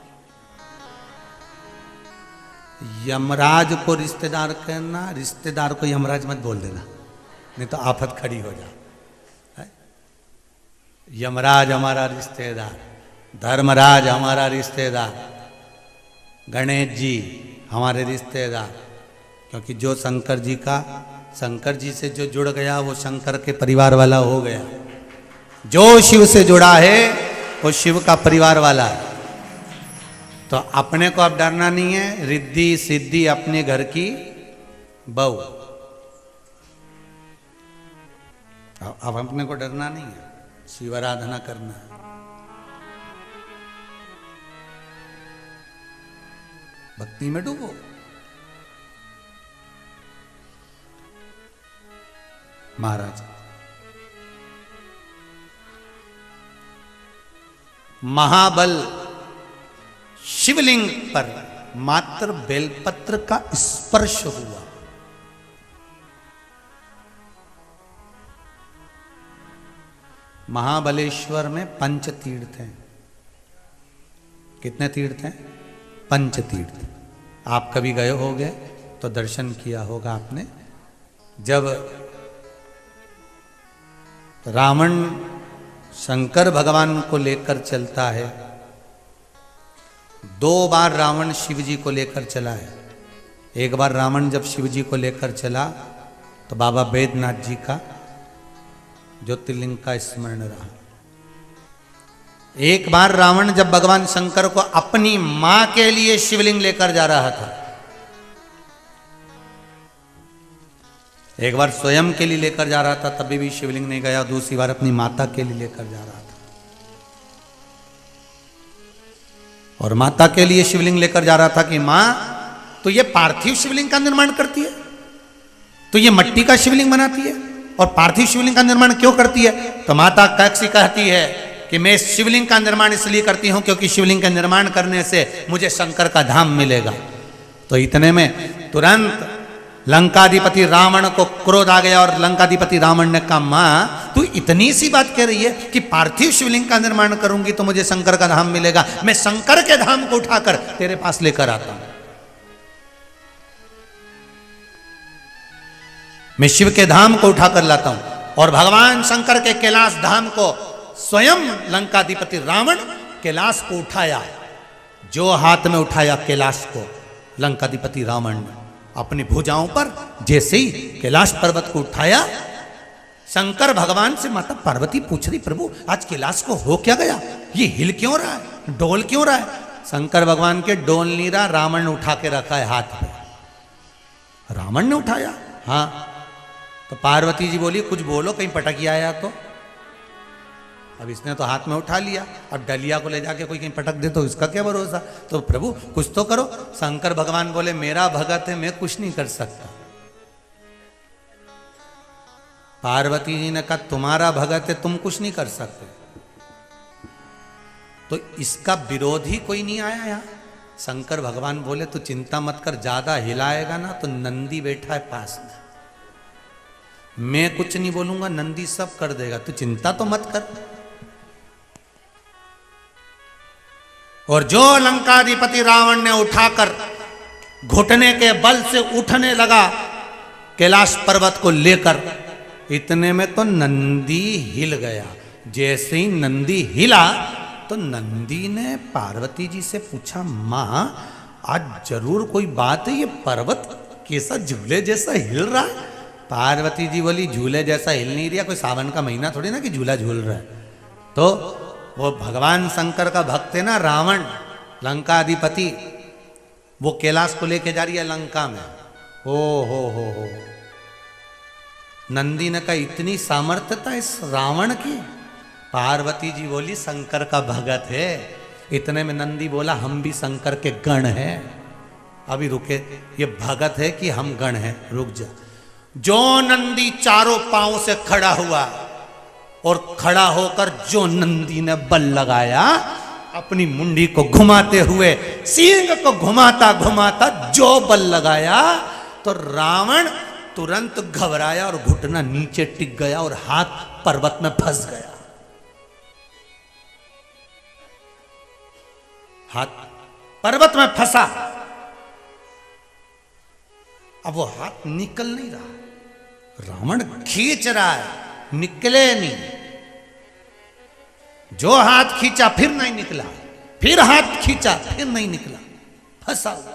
Speaker 1: यमराज को रिश्तेदार कहना, रिश्तेदार को यमराज मत बोल देना, नहीं तो आफत खड़ी हो जाए। यमराज हमारा रिश्तेदार, धर्मराज हमारा रिश्तेदार, गणेश जी हमारे रिश्तेदार, क्योंकि जो शंकर जी से जो जुड़ गया वो शंकर के परिवार वाला हो गया। जो शिव से जुड़ा है वो शिव का परिवार वाला है। तो अपने को अब डरना नहीं है, रिद्धि सिद्धि अपने घर की बहू। अब अपने को डरना नहीं है, शिव आराधना करना है। भक्ति में डूबो। महाराज महाबल शिवलिंग पर मात्र बेलपत्र का स्पर्श हुआ। महाबलेश्वर में पंच तीर्थ हैं। कितने तीर्थ हैं? पंच तीर्थ। आप कभी गए होगे तो दर्शन किया होगा आपने। जब रावण शंकर भगवान को लेकर चलता है, 2 बार रावण शिव जी को लेकर चला है। एक बार रावण जब शिव जी को लेकर चला तो बाबा बैद्यनाथ जी का ज्योतिर्लिंग का स्मरण रहा। एक बार रावण जब भगवान शंकर को अपनी मां के लिए शिवलिंग लेकर जा रहा था, एक बार स्वयं के लिए लेकर जा रहा था, तभी भी शिवलिंग नहीं गया। दूसरी बार अपनी माता के लिए लेकर जा रहा था और माता के लिए शिवलिंग लेकर जा रहा था कि मां तो ये पार्थिव शिवलिंग का निर्माण करती है, तो ये मट्टी का शिवलिंग बनाती है और पार्थिव शिवलिंग का निर्माण क्यों करती है? तो माता कैक्सी कहती है कि मैं शिवलिंग का निर्माण इसलिए करती हूं क्योंकि शिवलिंग का निर्माण करने से मुझे शंकर का धाम मिलेगा। तो इतने में तुरंत लंकाधिपति रावण को क्रोध आ गया और लंकाधिपति रावण ने कहा, मां तू इतनी सी बात कह रही है कि पार्थिव शिवलिंग का निर्माण करूंगी तो मुझे शंकर का धाम मिलेगा, मैं शंकर के धाम को उठाकर तेरे पास लेकर आता हूं। मैं शिव के धाम को उठाकर लाता हूं और भगवान शंकर के कैलाश धाम को स्वयं लंकाधिपति रावण कैलाश को उठाया। जो हाथ में उठाया कैलाश को लंकाधिपति रावण ने अपनी भुजाओं पर, जैसे ही कैलाश पर्वत को उठाया, शंकर भगवान से माता पार्वती पूछ रही, प्रभु आज कैलाश को हो क्या गया? ये हिल क्यों रहा है, डोल क्यों रहा है? शंकर भगवान के डोल नहीं रहा, रावण ने उठा के रखा है हाथ में। रावण ने उठाया? हाँ। तो पार्वती जी बोली, कुछ बोलो, कहीं पटक आया तो। अब इसने तो हाथ में उठा लिया, अब डलिया को ले जाके कोई कहीं पटक दे तो इसका क्या भरोसा? तो प्रभु कुछ तो करो। शंकर भगवान बोले, मेरा भगत है, मैं कुछ नहीं कर सकता। पार्वती जी ने कहा, तुम्हारा भगत है, तुम कुछ नहीं कर सकते। तो इसका विरोधी कोई नहीं आया यहाँ। शंकर भगवान बोले, तू चिंता मत कर, ज्यादा हिलाएगा ना तो नंदी बैठा है पास में, मैं कुछ नहीं बोलूंगा, नंदी सब कर देगा, तू चिंता तो मत कर। और जो लंकाधिपति रावण ने उठाकर घुटने के बल से उठने लगा कैलाश पर्वत को लेकर, इतने में तो नंदी हिल गया। जैसे ही नंदी हिला तो नंदी ने पार्वती जी से पूछा, मां आज जरूर कोई बात है, ये पर्वत कैसा झूले जैसा हिल रहा है? पार्वती जी बोली, झूले जैसा हिल नहीं रहा, कोई सावन का महीना थोड़ी ना कि झूला झूल रहा है। तो वो भगवान शंकर का भक्त है ना रावण, लंका अधिपति, वो कैलाश को लेके जा रही है लंका में। हो नंदी ने कहा, इतनी सामर्थ्यता इस रावण की? पार्वती जी बोली, शंकर का भगत है। इतने में नंदी बोला, हम भी शंकर के गण हैं। अभी रुके, ये भगत है कि हम गण हैं, रुक जा। जो नंदी चारों पांव से खड़ा हुआ और खड़ा होकर जो नंदी ने बल लगाया, अपनी मुंडी को घुमाते हुए, सींग को घुमाता घुमाता जो बल लगाया, तो रावण तुरंत घबराया और घुटना नीचे टिक गया और हाथ पर्वत में फंस गया। हाथ पर्वत में फंसा। अब वो हाथ निकल नहीं रहा, रावण खींच रहा है, निकले नहीं। जो हाथ खींचा फिर नहीं निकला, फिर हाथ खींचा फिर नहीं निकला, फंसा हुआ।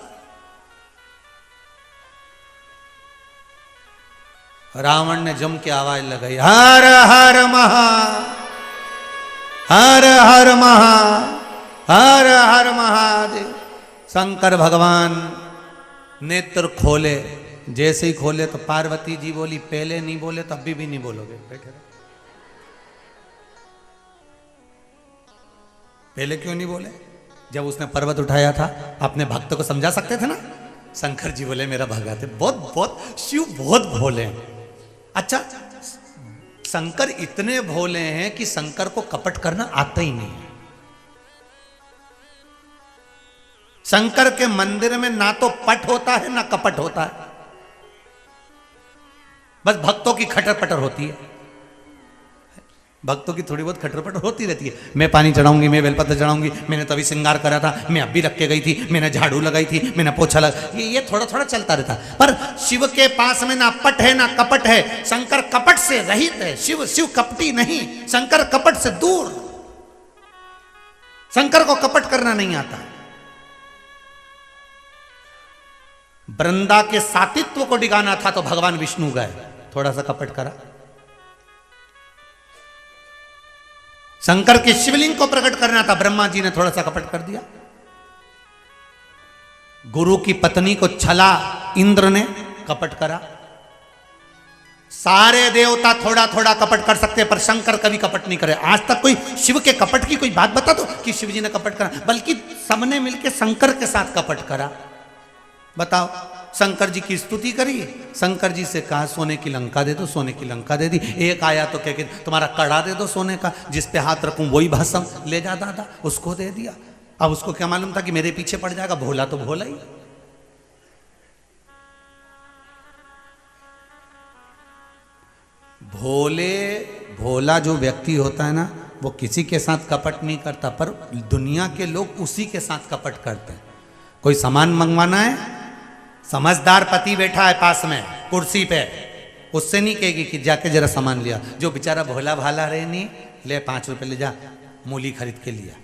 Speaker 1: रावण ने जम के आवाज लगाई, हर हर महा हर हर महादेव। शंकर भगवान नेत्र खोले, जैसे ही खोले तो पार्वती जी बोली, पहले नहीं बोले तो अभी भी नहीं बोलोगे, बैठे रहो। पहले क्यों नहीं बोले? जब उसने पर्वत उठाया था, अपने भक्त को समझा सकते थे ना। शंकर जी बोले मेरा भगत है, बहुत शिव बहुत भोले हैं। अच्छा, शंकर इतने भोले हैं कि शंकर को कपट करना आता ही नहीं है। शंकर के मंदिर में ना तो पट होता है ना कपट होता है, बस भक्तों की खटर पटर होती है। भक्तों की थोड़ी बहुत खटर पटर होती रहती है। मैं पानी चढ़ाऊंगी, मैं बेलपत्र चढ़ाऊंगी, मैंने तभी श्रृंगार करा था, मैं अभी रख के गई थी, मैंने झाड़ू लगाई थी, मैंने पोछा लगा, ये थोड़ा थोड़ा चलता रहता। पर शिव के पास में ना पट है ना कपट है। शंकर कपट से रहित है। शिव कपटी नहीं, शंकर कपट से दूर। शंकर को कपट करना नहीं आता। वृंदा के सातित्व को डिगाना था तो भगवान विष्णु गए, थोड़ा सा कपट करा। शंकर के शिवलिंग को प्रकट करना था, ब्रह्मा जी ने थोड़ा सा कपट कर दिया। गुरु की पत्नी को छला, इंद्र ने कपट करा। सारे देवता थोड़ा थोड़ा कपट कर सकते हैं, पर शंकर कभी कपट नहीं करे। आज तक कोई शिव के कपट की कोई बात बता दो कि शिव जी ने कपट करा, बल्कि सबने मिलकर शंकर के साथ कपट करा। बताओ, शंकर जी की स्तुति करी, शंकर जी से कहा सोने की लंका दे दो, सोने की लंका दे दी। एक आया तो क्या कहते, तुम्हारा कड़ा दे दो सोने का, जिस पे हाथ रखूं वही भस्म ले जा दादा, उसको दे दिया। अब उसको क्या मालूम था कि मेरे पीछे पड़ जाएगा। भोला तो भोला ही। भोला जो व्यक्ति होता है ना, वो किसी के साथ कपट नहीं करता, पर दुनिया के लोग उसी के साथ कपट करते हैं। कोई सामान मंगवाना है, समझदार पति बैठा है पास में कुर्सी पे, उससे नहीं कहेगी कि जाके जरा सामान लिया। जो बेचारा भोला भाला रहे नहीं, ले 5 रुपए ले जा, मूली खरीद के लिया।